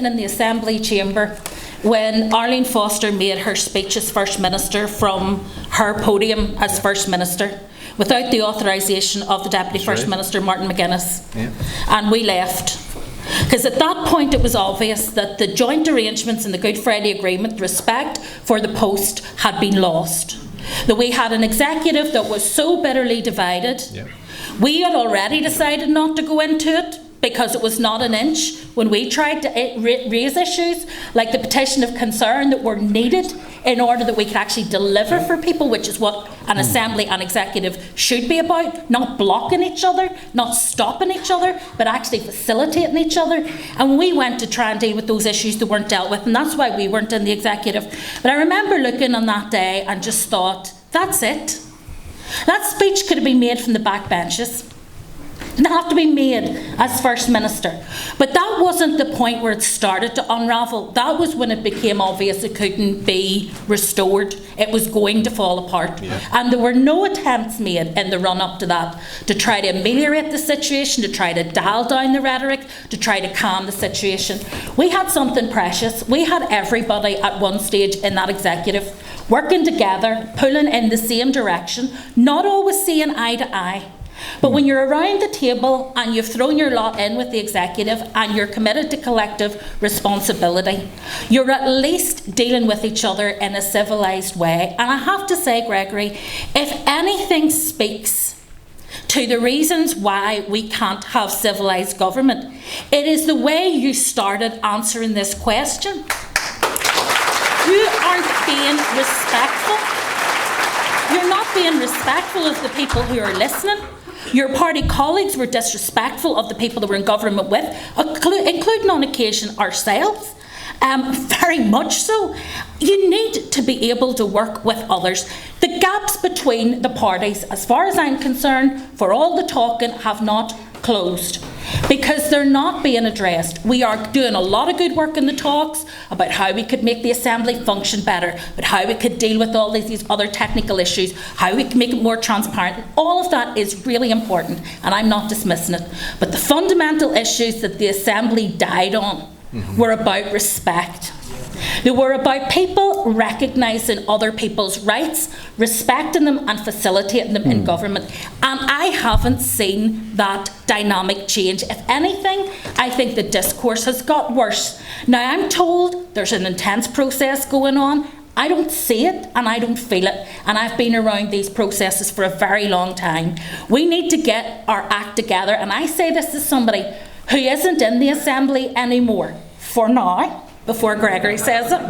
in the Assembly chamber when Arlene Foster made her speech as First Minister from her podium as First Minister without the authorisation of the Deputy First Minister, Martin McGuinness. Yeah. And we left. Because at that point it was obvious that the joint arrangements in the Good Friday Agreement, respect for the post, had been lost. That we had an executive that was so bitterly divided. Yeah. We had already decided not to go into it because it was not an inch when we tried to raise issues like the petition of concern that were needed in order that we could actually deliver for people, which is what an assembly and executive should be about, not blocking each other, not stopping each other, but actually facilitating each other. And we went to try and deal with those issues that weren't dealt with, and that's why we weren't in the executive. But I remember looking on that day and just thought, that's it. That speech could have been made from the back benches. Didn't have to be made as First Minister. But that wasn't the point where it started to unravel. That was when it became obvious it couldn't be restored. It was going to fall apart. Yeah. And there were no attempts made in the run-up to that to try to ameliorate the situation, to try to dial down the rhetoric, to try to calm the situation. We had something precious. We had everybody at one stage in that executive working together, pulling in the same direction, not always seeing eye to eye. But when you're around the table and you've thrown your lot in with the executive and you're committed to collective responsibility, you're at least dealing with each other in a civilised way. And I have to say, Gregory, if anything speaks to the reasons why we can't have civilised government, it is the way you started answering this question. You aren't being respectful. You're not being respectful of the people who are listening. Your party colleagues were disrespectful of the people that we're in government with, including on occasion ourselves. Very much so. You need to be able to work with others. The gaps between the parties, as far as I'm concerned, for all the talking, have not closed. because they're not being addressed. We are doing a lot of good work in the talks about how we could make the Assembly function better, but how we could deal with all these other technical issues, how we can make it more transparent. All of that is really important, and I'm not dismissing it. But the fundamental issues that the Assembly died on were about respect. They were about people recognising other people's rights, respecting them and facilitating them in government. And I haven't seen that dynamic change. If anything, I think the discourse has got worse. Now, I'm told there's an intense process going on. I don't see it and I don't feel it, and I've been around these processes for a very long time. We need to get our act together, and I say this as somebody who isn't in the Assembly anymore for now, before Gregory says it,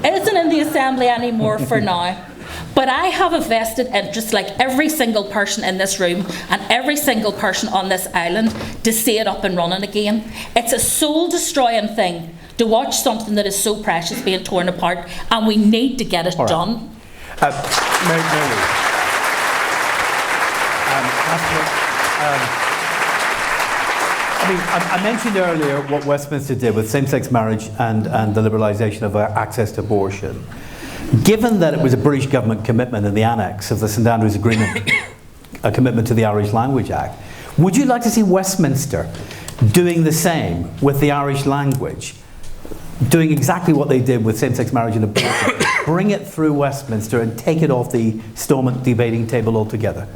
isn't in the Assembly anymore for now. But I have a vested interest, like every single person in this room and every single person on this island, to see it up and running again. It's a soul-destroying thing to watch something that is so precious being torn apart, and we need to get it done. Mary, I mentioned earlier what Westminster did with same-sex marriage and the liberalisation of access to abortion. Given that it was a British government commitment in the annex of the St Andrews Agreement, a commitment to the Irish Language Act, would you like to see Westminster doing the same with the Irish language? Doing exactly what they did with same-sex marriage and abortion, bring it through Westminster and take it off the Stormont debating table altogether?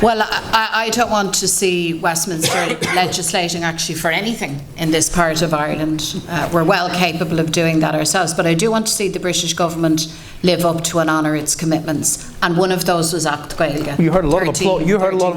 Well, I don't want to see Westminster legislating actually for anything in this part of Ireland. We're well capable of doing that ourselves, but I do want to see the British government live up to and honour its commitments, and one of those was Act Gaeilge. You heard a lot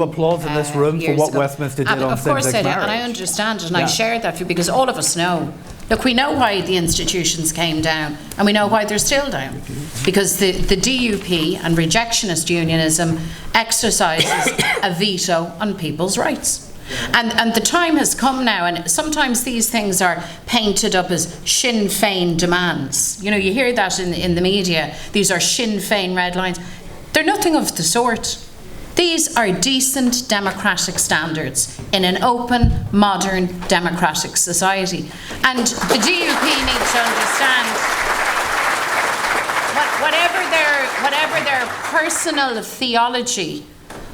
of applause in this room for what ago. Westminster did on same-sex marriage. Of course I did, and I understand it, and I share that view, because all of us know. Look, we know why the institutions came down, and we know why they're still down. Because the DUP and rejectionist unionism exercises a veto on people's rights. And the time has come now, and sometimes these things are painted up as Sinn Féin demands. You know, you hear that in the media. These are Sinn Féin red lines. They're nothing of the sort. These are decent democratic standards in an open, modern, democratic society. And the DUP needs to understand, whatever their personal theology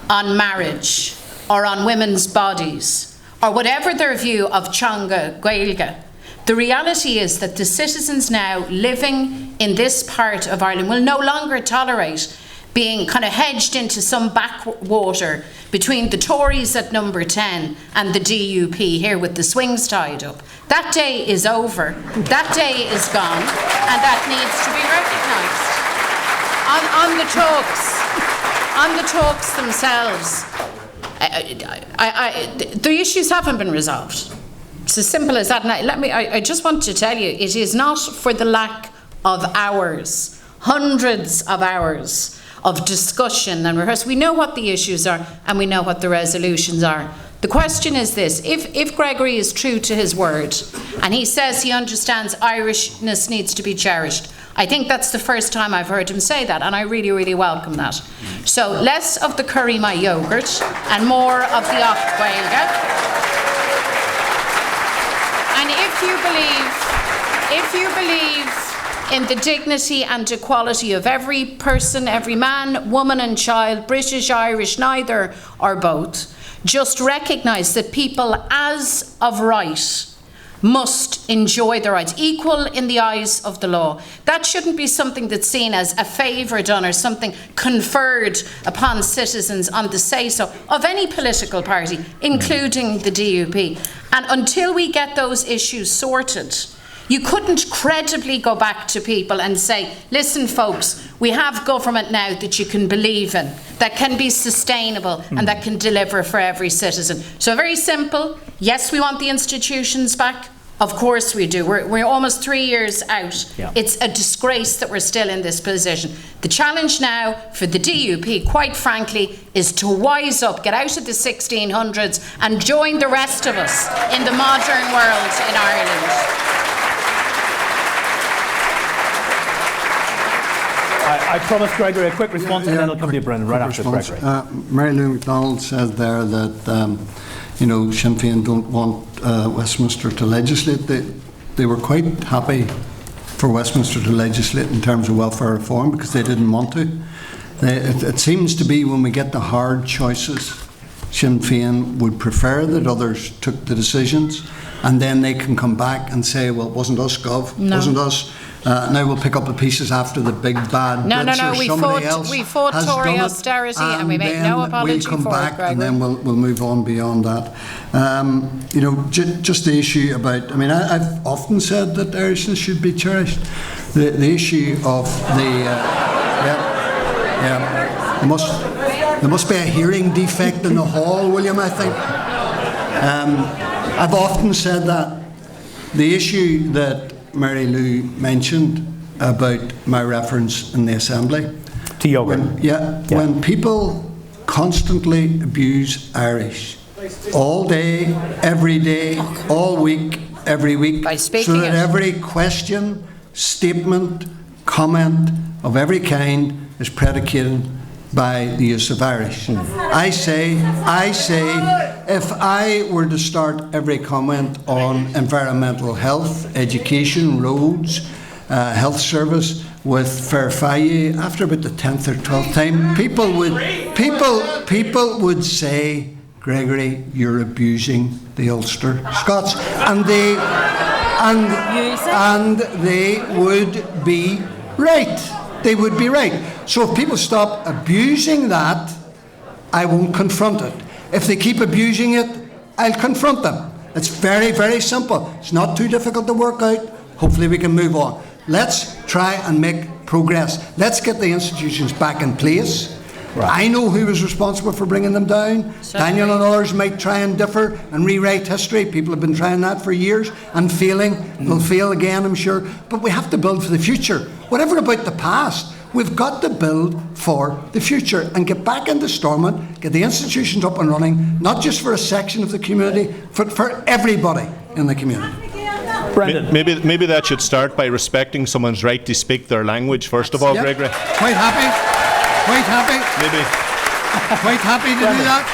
on marriage or on women's bodies, or whatever their view of Teanga Gaeilge, the reality is that the citizens now living in this part of Ireland will no longer tolerate being kind of hedged into some backwater between the Tories at number 10 and the DUP here with the swings tied up. That day is over, that day is gone, and that needs to be recognised. On the talks themselves, the issues haven't been resolved. It's as simple as that. And I just want to tell you, it is not for the lack of hours, hundreds of hours of discussion and rehearsal. We know what the issues are and we know what the resolutions are. The question is this: if Gregory is true to his word and he says he understands Irishness needs to be cherished, I think that's the first time I've heard him say that, and I really, really welcome that. So less of the curry my yogurt and more of the Acht Gaeilge. And if you believe in the dignity and equality of every person, every man, woman and child, British, Irish, neither or both, just recognise that people as of right must enjoy their rights, equal in the eyes of the law. That shouldn't be something that's seen as a favour done or something conferred upon citizens on the say-so of any political party, including the DUP. And until we get those issues sorted, you couldn't credibly go back to people and say, listen folks, we have government now that you can believe in, that can be sustainable and that can deliver for every citizen. So very simple, yes, we want the institutions back. Of course we do. We're almost 3 years out. Yeah. It's a disgrace that we're still in this position. The challenge now for the DUP, quite frankly, is to wise up, get out of the 1600s and join the rest of us in the modern world in Ireland. I promised Gregory a quick response, and then I'll come to you, Brendan, right after Gregory. Mary Lou McDonald said there that Sinn Féin don't want Westminster to legislate. They were quite happy for Westminster to legislate in terms of welfare reform because they didn't want to. It seems to be when we get the hard choices, Sinn Féin would prefer that others took the decisions, and then they can come back and say, well, it wasn't us, Gov, it wasn't us. Now we'll pick up the pieces after the big bad Brexit. We fought Tory austerity and we make no apology for it. We'll come back and then we'll move on beyond that. Just the issue about, I've often said that Irishness should be cherished. The issue of there must be a hearing defect in the hall, William, I think. I've often said that. The issue that Mary Lou mentioned about my reference in the Assembly. To yoga. When people constantly abuse Irish, all day, every day, all week, every week, so that every question, statement, comment of every kind is predicated by the use of Irish. I say, if I were to start every comment on environmental health, education, roads, health service with Féile, after about the 10th or 12th time, people would say, Gregory, you're abusing the Ulster Scots, and they would be right. They would be right. So if people stop abusing that, I won't confront it. If they keep abusing it, I'll confront them. It's very, very simple. It's not too difficult to work out. Hopefully we can move on. Let's try and make progress. Let's get the institutions back in place. Right. I know who was responsible for bringing them down. Daniel and others might try and differ and rewrite history. People have been trying that for years and failing. They'll fail again, I'm sure. But we have to build for the future. Whatever about the past, we've got to build for the future and get back into Stormont, get the institutions up and running, not just for a section of the community, but for everybody in the community. Brendan. Maybe that should start by respecting someone's right to speak their language, first of all, Gregory. Quite happy. Maybe. Quite happy to do that.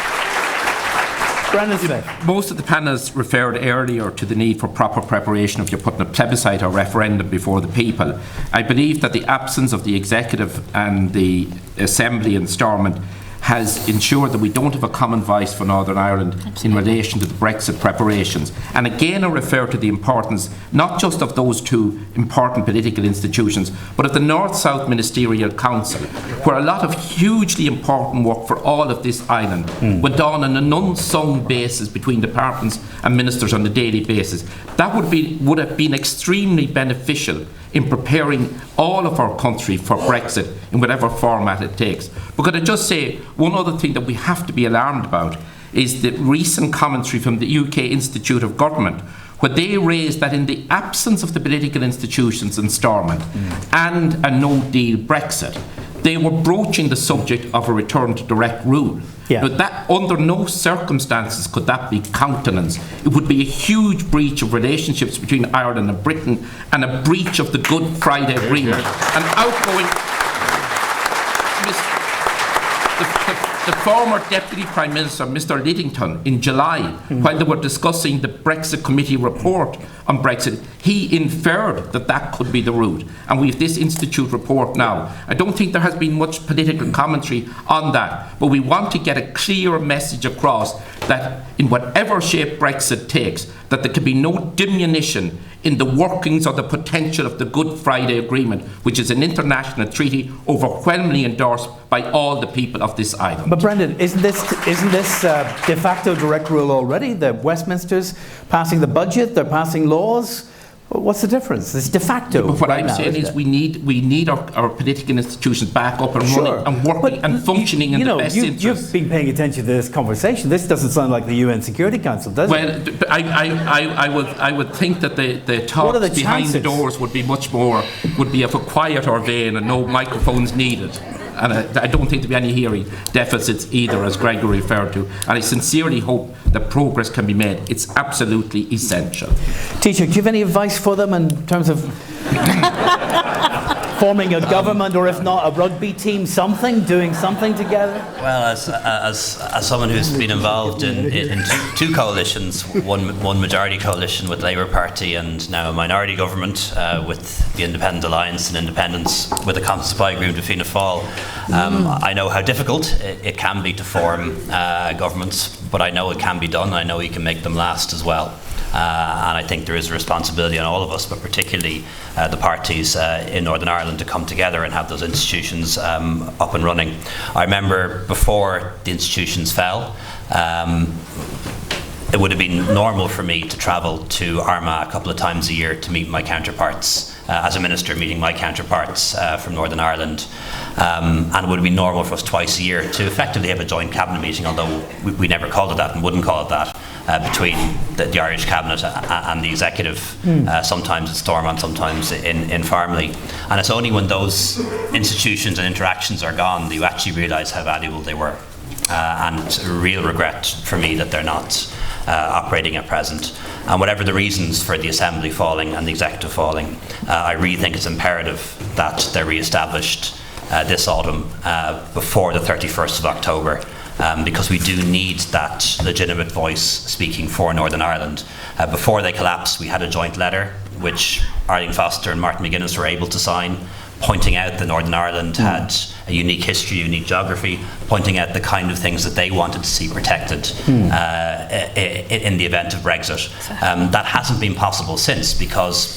Brendan Smith. Most of the panelists referred earlier to the need for proper preparation if you're putting a plebiscite or referendum before the people. I believe that the absence of the executive and the assembly in Stormont has ensured that we don't have a common voice for Northern Ireland in relation to the Brexit preparations. And again, I refer to the importance not just of those two important political institutions, but of the North-South Ministerial Council, where a lot of hugely important work for all of this island went on an unsung basis between departments and ministers on a daily basis. That would have been extremely beneficial in preparing all of our country for Brexit in whatever format it takes. But could I just say, one other thing that we have to be alarmed about is the recent commentary from the UK Institute of Government, where they raised that in the absence of the political institutions in Stormont and a no-deal Brexit, they were broaching the subject of a return to direct rule. But that, under no circumstances could that be countenanced. It would be a huge breach of relationships between Ireland and Britain and a breach of the Good Friday Agreement. And outgoing... The former Deputy Prime Minister, Mr. Lidington, in July, while they were discussing the Brexit Committee report on Brexit, he inferred that that could be the route. And we have this Institute report now. I don't think there has been much political commentary on that, but we want to get a clear message across that in whatever shape Brexit takes, that there can be no diminution in the workings or the potential of the Good Friday Agreement, which is an international treaty overwhelmingly endorsed by all the people of this island. But Brendan, isn't this de facto direct rule already? The Westminster's passing the budget, they're passing laws. What's the difference? It's de facto. But what I'm saying is we need our political institutions back up and running and working and functioning in the best interest. You've been paying attention to this conversation. This doesn't sound like the UN Security Council, does it? Well, I would think that the talks behind the doors would be of a quieter vein and no microphones needed. And I don't think there'll be any hearing deficits either, as Gregory referred to. And I sincerely hope that progress can be made. It's absolutely essential. Taoiseach, do you have any advice for them in terms of... forming a government, or if not a rugby team, doing something together? Well, as someone who's been involved in two coalitions, one majority coalition with the Labour Party and now a minority government with the Independent Alliance and Independence with a constant supply agreement with Fianna Fáil, I know how difficult it can be to form governments, but I know it can be done. I know you can make them last as well. And I think there is a responsibility on all of us, but particularly the parties in Northern Ireland, to come together and have those institutions up and running. I remember before the institutions fell, it would have been normal for me to travel to Armagh a couple of times a year to meet my counterparts, as a minister, meeting my counterparts from Northern Ireland. And it would have been normal for us twice a year to effectively have a joint cabinet meeting, although we never called it that and wouldn't call it that, between the Irish cabinet and the executive, sometimes in Stormont, sometimes in Farmley. And it's only when those institutions and interactions are gone that you actually realise how valuable they were. And it's a real regret for me that they're not operating at present. And whatever the reasons for the Assembly falling and the Executive falling, I really think it's imperative that they're re-established this autumn before the 31st of October. Because we do need that legitimate voice speaking for Northern Ireland. Before they collapsed, we had a joint letter which Arlene Foster and Martin McGuinness were able to sign, pointing out that Northern Ireland had a unique history, unique geography, pointing out the kind of things that they wanted to see protected in the event of Brexit. That hasn't been possible since, because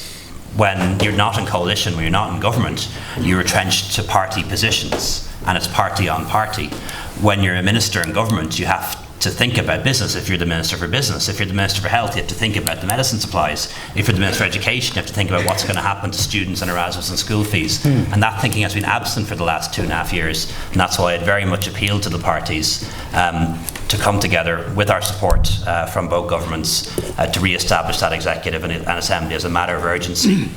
when you're not in coalition, when you're not in government, you're retrenched to party positions, and it's party on party. When you're a minister in government, you have to think about business. If you're the Minister for Business, if you're the Minister for Health, you have to think about the medicine supplies. If you're the Minister for Education, you have to think about what's going to happen to students and Erasmus and school fees. And that thinking has been absent for the last 2.5 years, and that's why I'd very much appeal to the parties to come together with our support from both governments to re-establish that Executive and Assembly as a matter of urgency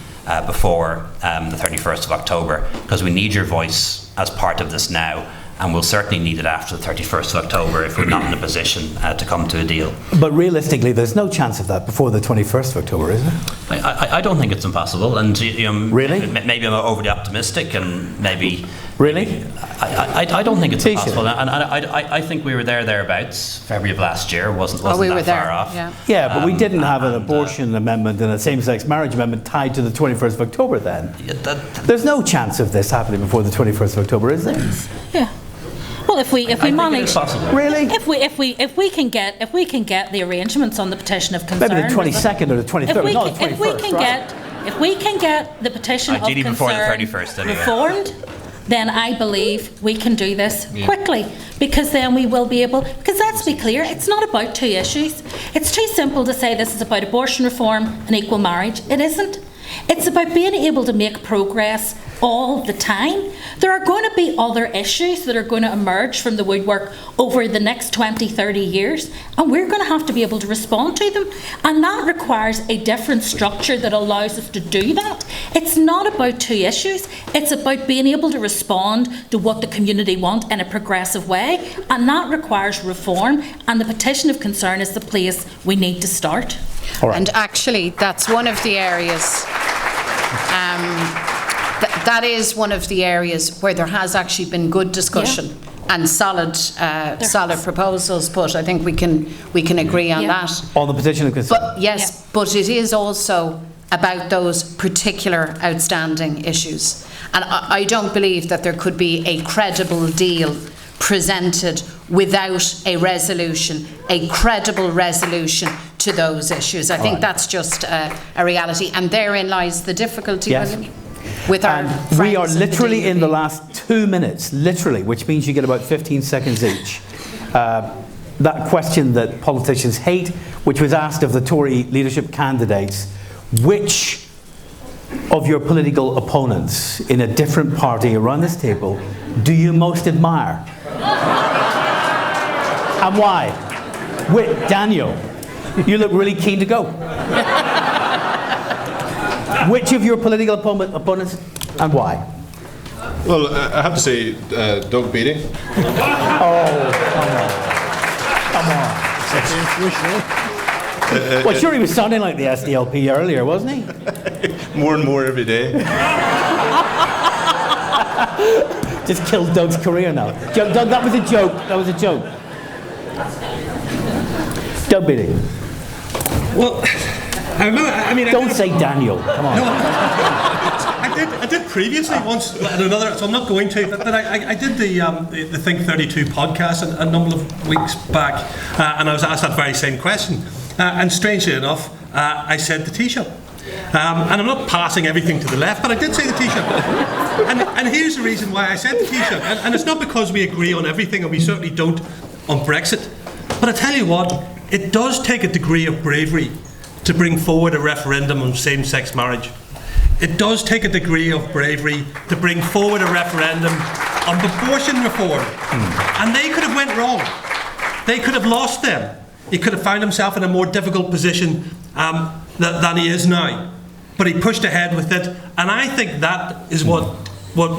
before the 31st of October, because we need your voice as part of this now. And we'll certainly need it after the 31st of October if we're not in a position to come to a deal. But realistically, there's no chance of that before the 21st of October, is there? I don't think it's impossible. And really? Maybe I'm overly optimistic, and maybe... Really? I don't think it's impossible. And I think we were thereabouts. February of last year wasn't we that were far there. off. Yeah, but we didn't have an abortion amendment and a same-sex marriage amendment tied to the 21st of October then. There's no chance of this happening before the 21st of October, is there? Yeah. Well, if we manage, really, if we can get the arrangements on the petition of concern, maybe the 22nd or the 23rd, not the 21st. If we can get the petition ideally of before concern the 31st, anyway, reformed, then I believe we can do this quickly, because then we will be able, because let's be clear, it's not about two issues. It's too simple to say this is about abortion reform and equal marriage. It isn't. It's about being able to make progress all the time. There are going to be other issues that are going to emerge from the woodwork over the next 20, 30 years, and we're going to have to be able to respond to them. And that requires a different structure that allows us to do that. It's not about two issues. It's about being able to respond to what the community want in a progressive way, and that requires reform, and the petition of concern is the place we need to start. Right. And actually, that's one of the areas, that is one of the areas where there has actually been good discussion and solid proposals put. I think we can agree on that. On the petition of concern. But yes, but it is also about those particular outstanding issues. And I don't believe that there could be a credible deal presented without a resolution, a credible resolution to those issues. I think that's just a reality, and therein lies the difficulty, William, with our friends. We are literally in the last 2 minutes, literally, which means you get about 15 seconds each. That question that politicians hate, which was asked of the Tory leadership candidates, which of your political opponents in a different party around this table do you most admire? And why? Daniel, you look really keen to go. Which of your political opponents and why? Well, I have to say Doug Beattie. Come on. Well, sure, he was sounding like the SDLP earlier, wasn't he? More and more every day. Just killed Doug's career now. Doug, that was a joke. That was a joke. Doug Beattie. Well, I remember. I mean, Don't say Daniel. Come on. No, I did previously once at another, so I'm not going to. But I did the Think 32 podcast a number of weeks back, and I was asked that very same question. And strangely enough, I said the Taoiseach. And I'm not passing everything to the left, but I did say the Taoiseach. And here's the reason why I said the Taoiseach. And it's not because we agree on everything, and we certainly don't on Brexit. But I tell you what, it does take a degree of bravery to bring forward a referendum on same-sex marriage. It does take a degree of bravery to bring forward a referendum on abortion reform. And they could have went wrong. They could have lost them. He could have found himself in a more difficult position than he is now. But he pushed ahead with it. And I think that is what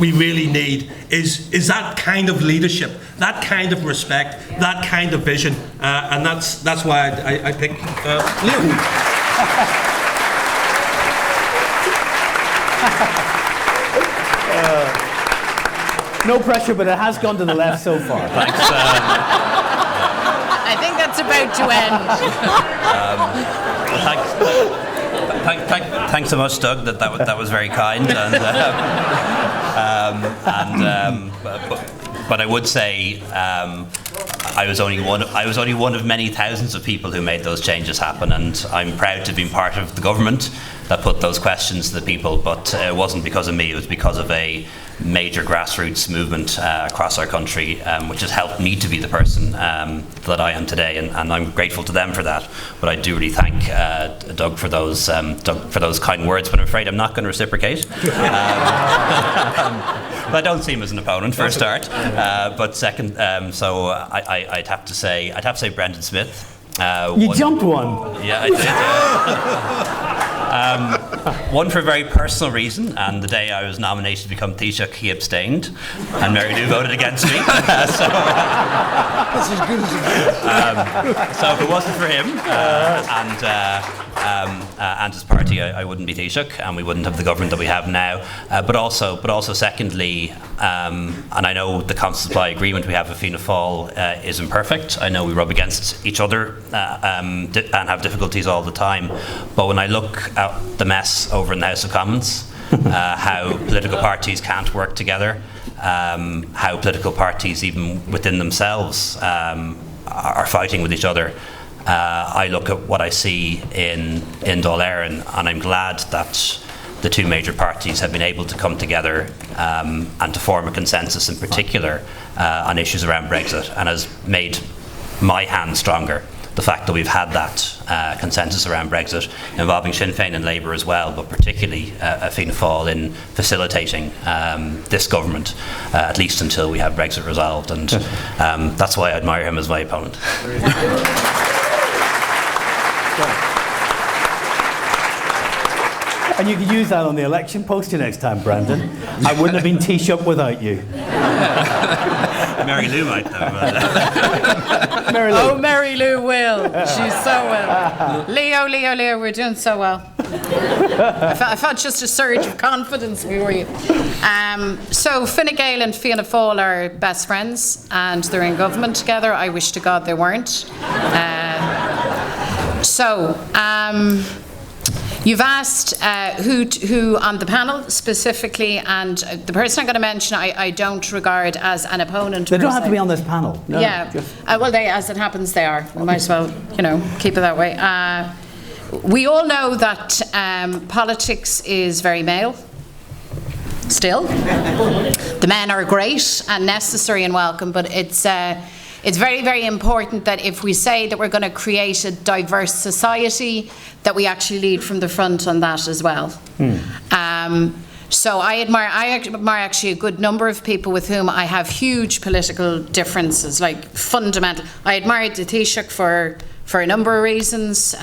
we really need, is that kind of leadership, that kind of respect, that kind of vision. And that's why I picked Liam. No pressure, but it has gone to the left so far. Thanks. I think that's about to end. Thanks so much, Doug. That was very kind. But I would say I was only one of many thousands of people who made those changes happen, and I'm proud to have been part of the government that put those questions to the people. But it wasn't because of me; it was because of a major grassroots movement across our country, which has helped me to be the person that I am today, and I'm grateful to them for that. But I do really thank Doug for those kind words. But I'm afraid I'm not going to reciprocate. But I don't see him as an opponent for a start. But second, so I'd have to say Brendan Smith. You jumped one. Yeah, I did. One for a very personal reason, and the day I was nominated to become Taoiseach, he abstained, and Mary Lou voted against me. That's as good as it so if it wasn't for him and his party, I wouldn't be Taoiseach, and we wouldn't have the government that we have now. But also, secondly, and I know the constant supply agreement we have with Fianna Fáil is imperfect. I know we rub against each other and have difficulties all the time. But when I look at the mess over in the House of Commons, how political parties can't work together, how political parties, even within themselves, are fighting with each other. I look at what I see in Dáil Éireann, and I'm glad that the two major parties have been able to come together and to form a consensus, in particular on issues around Brexit, and has made my hand stronger. The fact that we've had that consensus around Brexit, involving Sinn Féin and Labour as well, but particularly Fianna Fáil in facilitating this government, at least until we have Brexit resolved. And that's why I admire him as my opponent. And you could use that on the election poster next time, Brandon. I wouldn't have been Taoiseach without you. Mary Lou might though. Mary Lou. Oh, Mary Lou will. She's so well. Leo, we're doing so well. I felt just a surge of confidence before you. So Fine Gael and Fianna Fáil are best friends, and they're in government together. I wish to God they weren't. You've asked who on the panel specifically, and the person I'm going to mention I don't regard as an opponent. They don't have to be on this panel. No, yeah, well, they, as it happens, they are. We might as well, keep it that way. We all know that politics is very male. Still, the men are great and necessary and welcome, but it's very, very important that if we say that we're going to create a diverse society, that we actually lead from the front on that as well. So I admire actually a good number of people with whom I have huge political differences, like fundamental. I admired the Taoiseach for a number of reasons.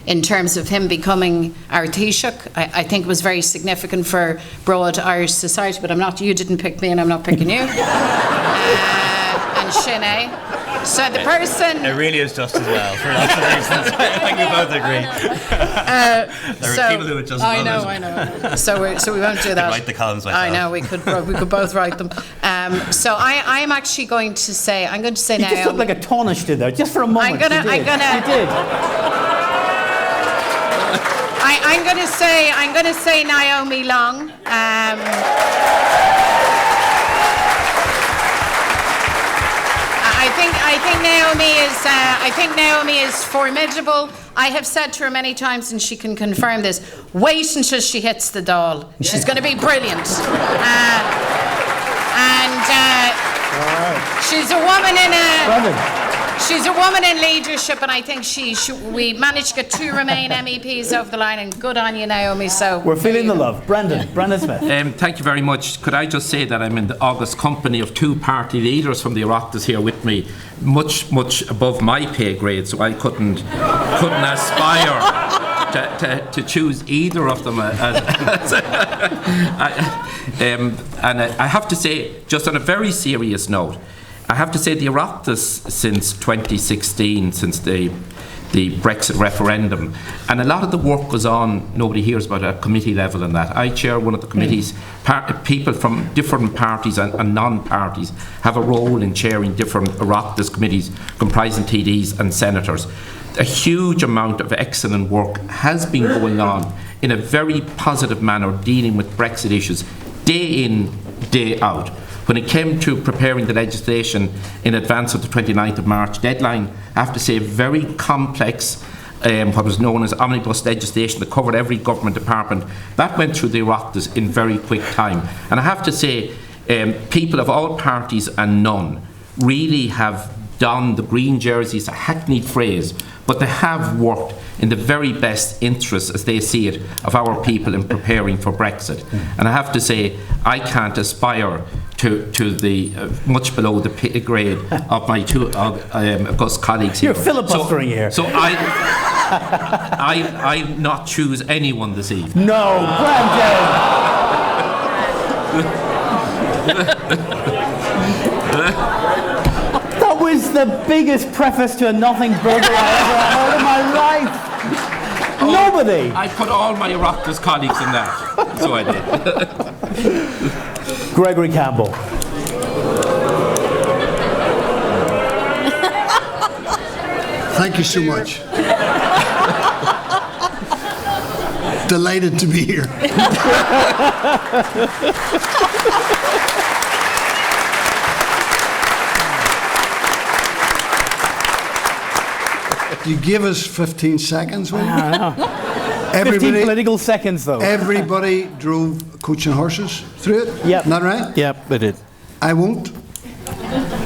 In terms of him becoming our Taoiseach, I think it was very significant for broad Irish society, but you didn't pick me and I'm not picking you. And Sinn So the person. It really is just as well for lots of reasons. I think we both agree. There are people who would just I love know, it. I know. So we won't do that. Write the columns myself. I know we could both write them. So I am actually going to say You Naomi. just looked like a Taoiseach did there, just for a moment. You did. I'm gonna say Naomi Long. I think Naomi is formidable. I have said to her many times, and she can confirm this, wait until she hits the Dáil. She's going to be brilliant. She's a woman in She's a woman in leadership, and I think we managed to get 2 Remain MEPs over the line, and good on you, Naomi. So we're feeling the love. Brendan Smith. Thank you very much. Could I just say that I'm in the august company of 2 party leaders from the Oireachtas here with me, much above my pay grade, so I couldn't aspire to choose either of them. And I have to say, just on a very serious note, I have to say the Oireachtas since 2016, since the Brexit referendum, and a lot of the work goes on, nobody hears about at committee level and that. I chair one of the committees. People from different parties and non-parties have a role in chairing different Oireachtas committees comprising TDs and senators. A huge amount of excellent work has been going on in a very positive manner dealing with Brexit issues day in, day out. When it came to preparing the legislation in advance of the 29th of March deadline, I have to say very complex, what was known as omnibus legislation that covered every government department, that went through the Oireachtas in very quick time. And I have to say, people of all parties and none really have donned the green jerseys, a hackneyed phrase, but they have worked in the very best interests, as they see it, of our people in preparing for Brexit. And I have to say, I can't aspire to the much below the pay grade of my 2 august colleagues here. You're filibustering here. So I not choose anyone this evening. No, Brendan! That was the biggest preface to a nothing burger I ever heard in my life. Nobody. I put all my Oireachtas colleagues in that. So I did. Gregory Campbell. Thank you so much. Delighted to be here. You give us 15 seconds, will you? I don't know. 15 political seconds, though. Everybody drove coach and horses through it? Yep. Not right? Yep, they did. I won't.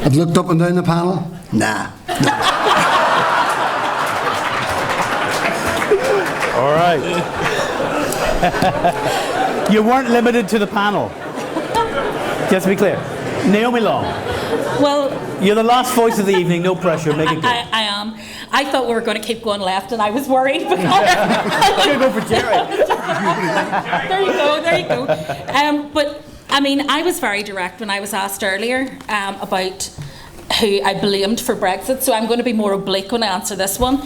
I've looked up and down the panel. Nah. All right. You weren't limited to the panel. Just to be clear. Naomi Long. Well, you're the last voice of the evening. No pressure. Make it good. I am. I thought we were going to keep going left, and I was worried because I'm going to go for Jerry. There you go. But I mean, I was very direct when I was asked earlier about who I blamed for Brexit. So I'm going to be more oblique when I answer this one.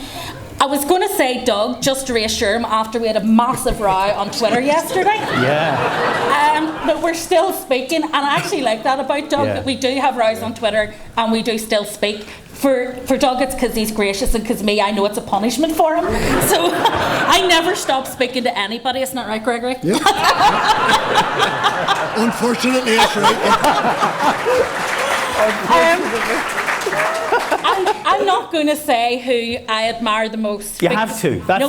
I was going to say Doug, just to reassure him, after we had a massive row on Twitter yesterday. Yeah. That we're still speaking, and I actually like that about Doug, that we do have rows on Twitter and we do still speak. For Doug, it's because he's gracious, and because me, I know it's a punishment for him. So I never stop speaking to anybody. Isn't that right, Gregory? Yep. Unfortunately, that's right. I'm not going to say who I admire the most. You have to. That's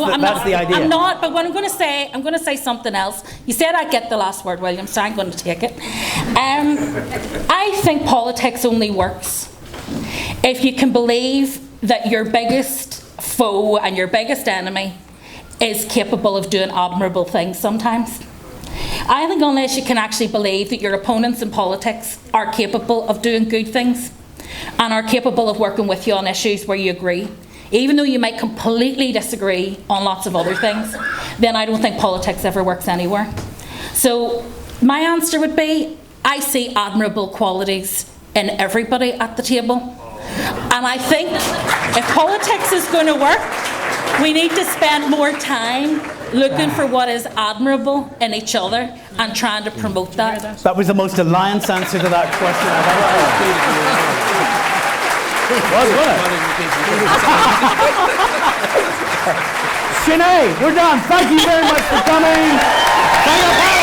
the idea. I'm not. But what I'm going to say something else. You said I'd get the last word, William, so I'm going to take it. I think politics only works if you can believe that your biggest foe and your biggest enemy is capable of doing admirable things sometimes. I think unless you can actually believe that your opponents in politics are capable of doing good things and are capable of working with you on issues where you agree, even though you might completely disagree on lots of other things, then I don't think politics ever works anywhere. So my answer would be, I see admirable qualities in everybody at the table. And I think if politics is going to work, we need to spend more time looking for what is admirable in each other and trying to promote that. That was the most alliance answer to that question I've ever heard. Sinead, we're done. Thank you very much for coming.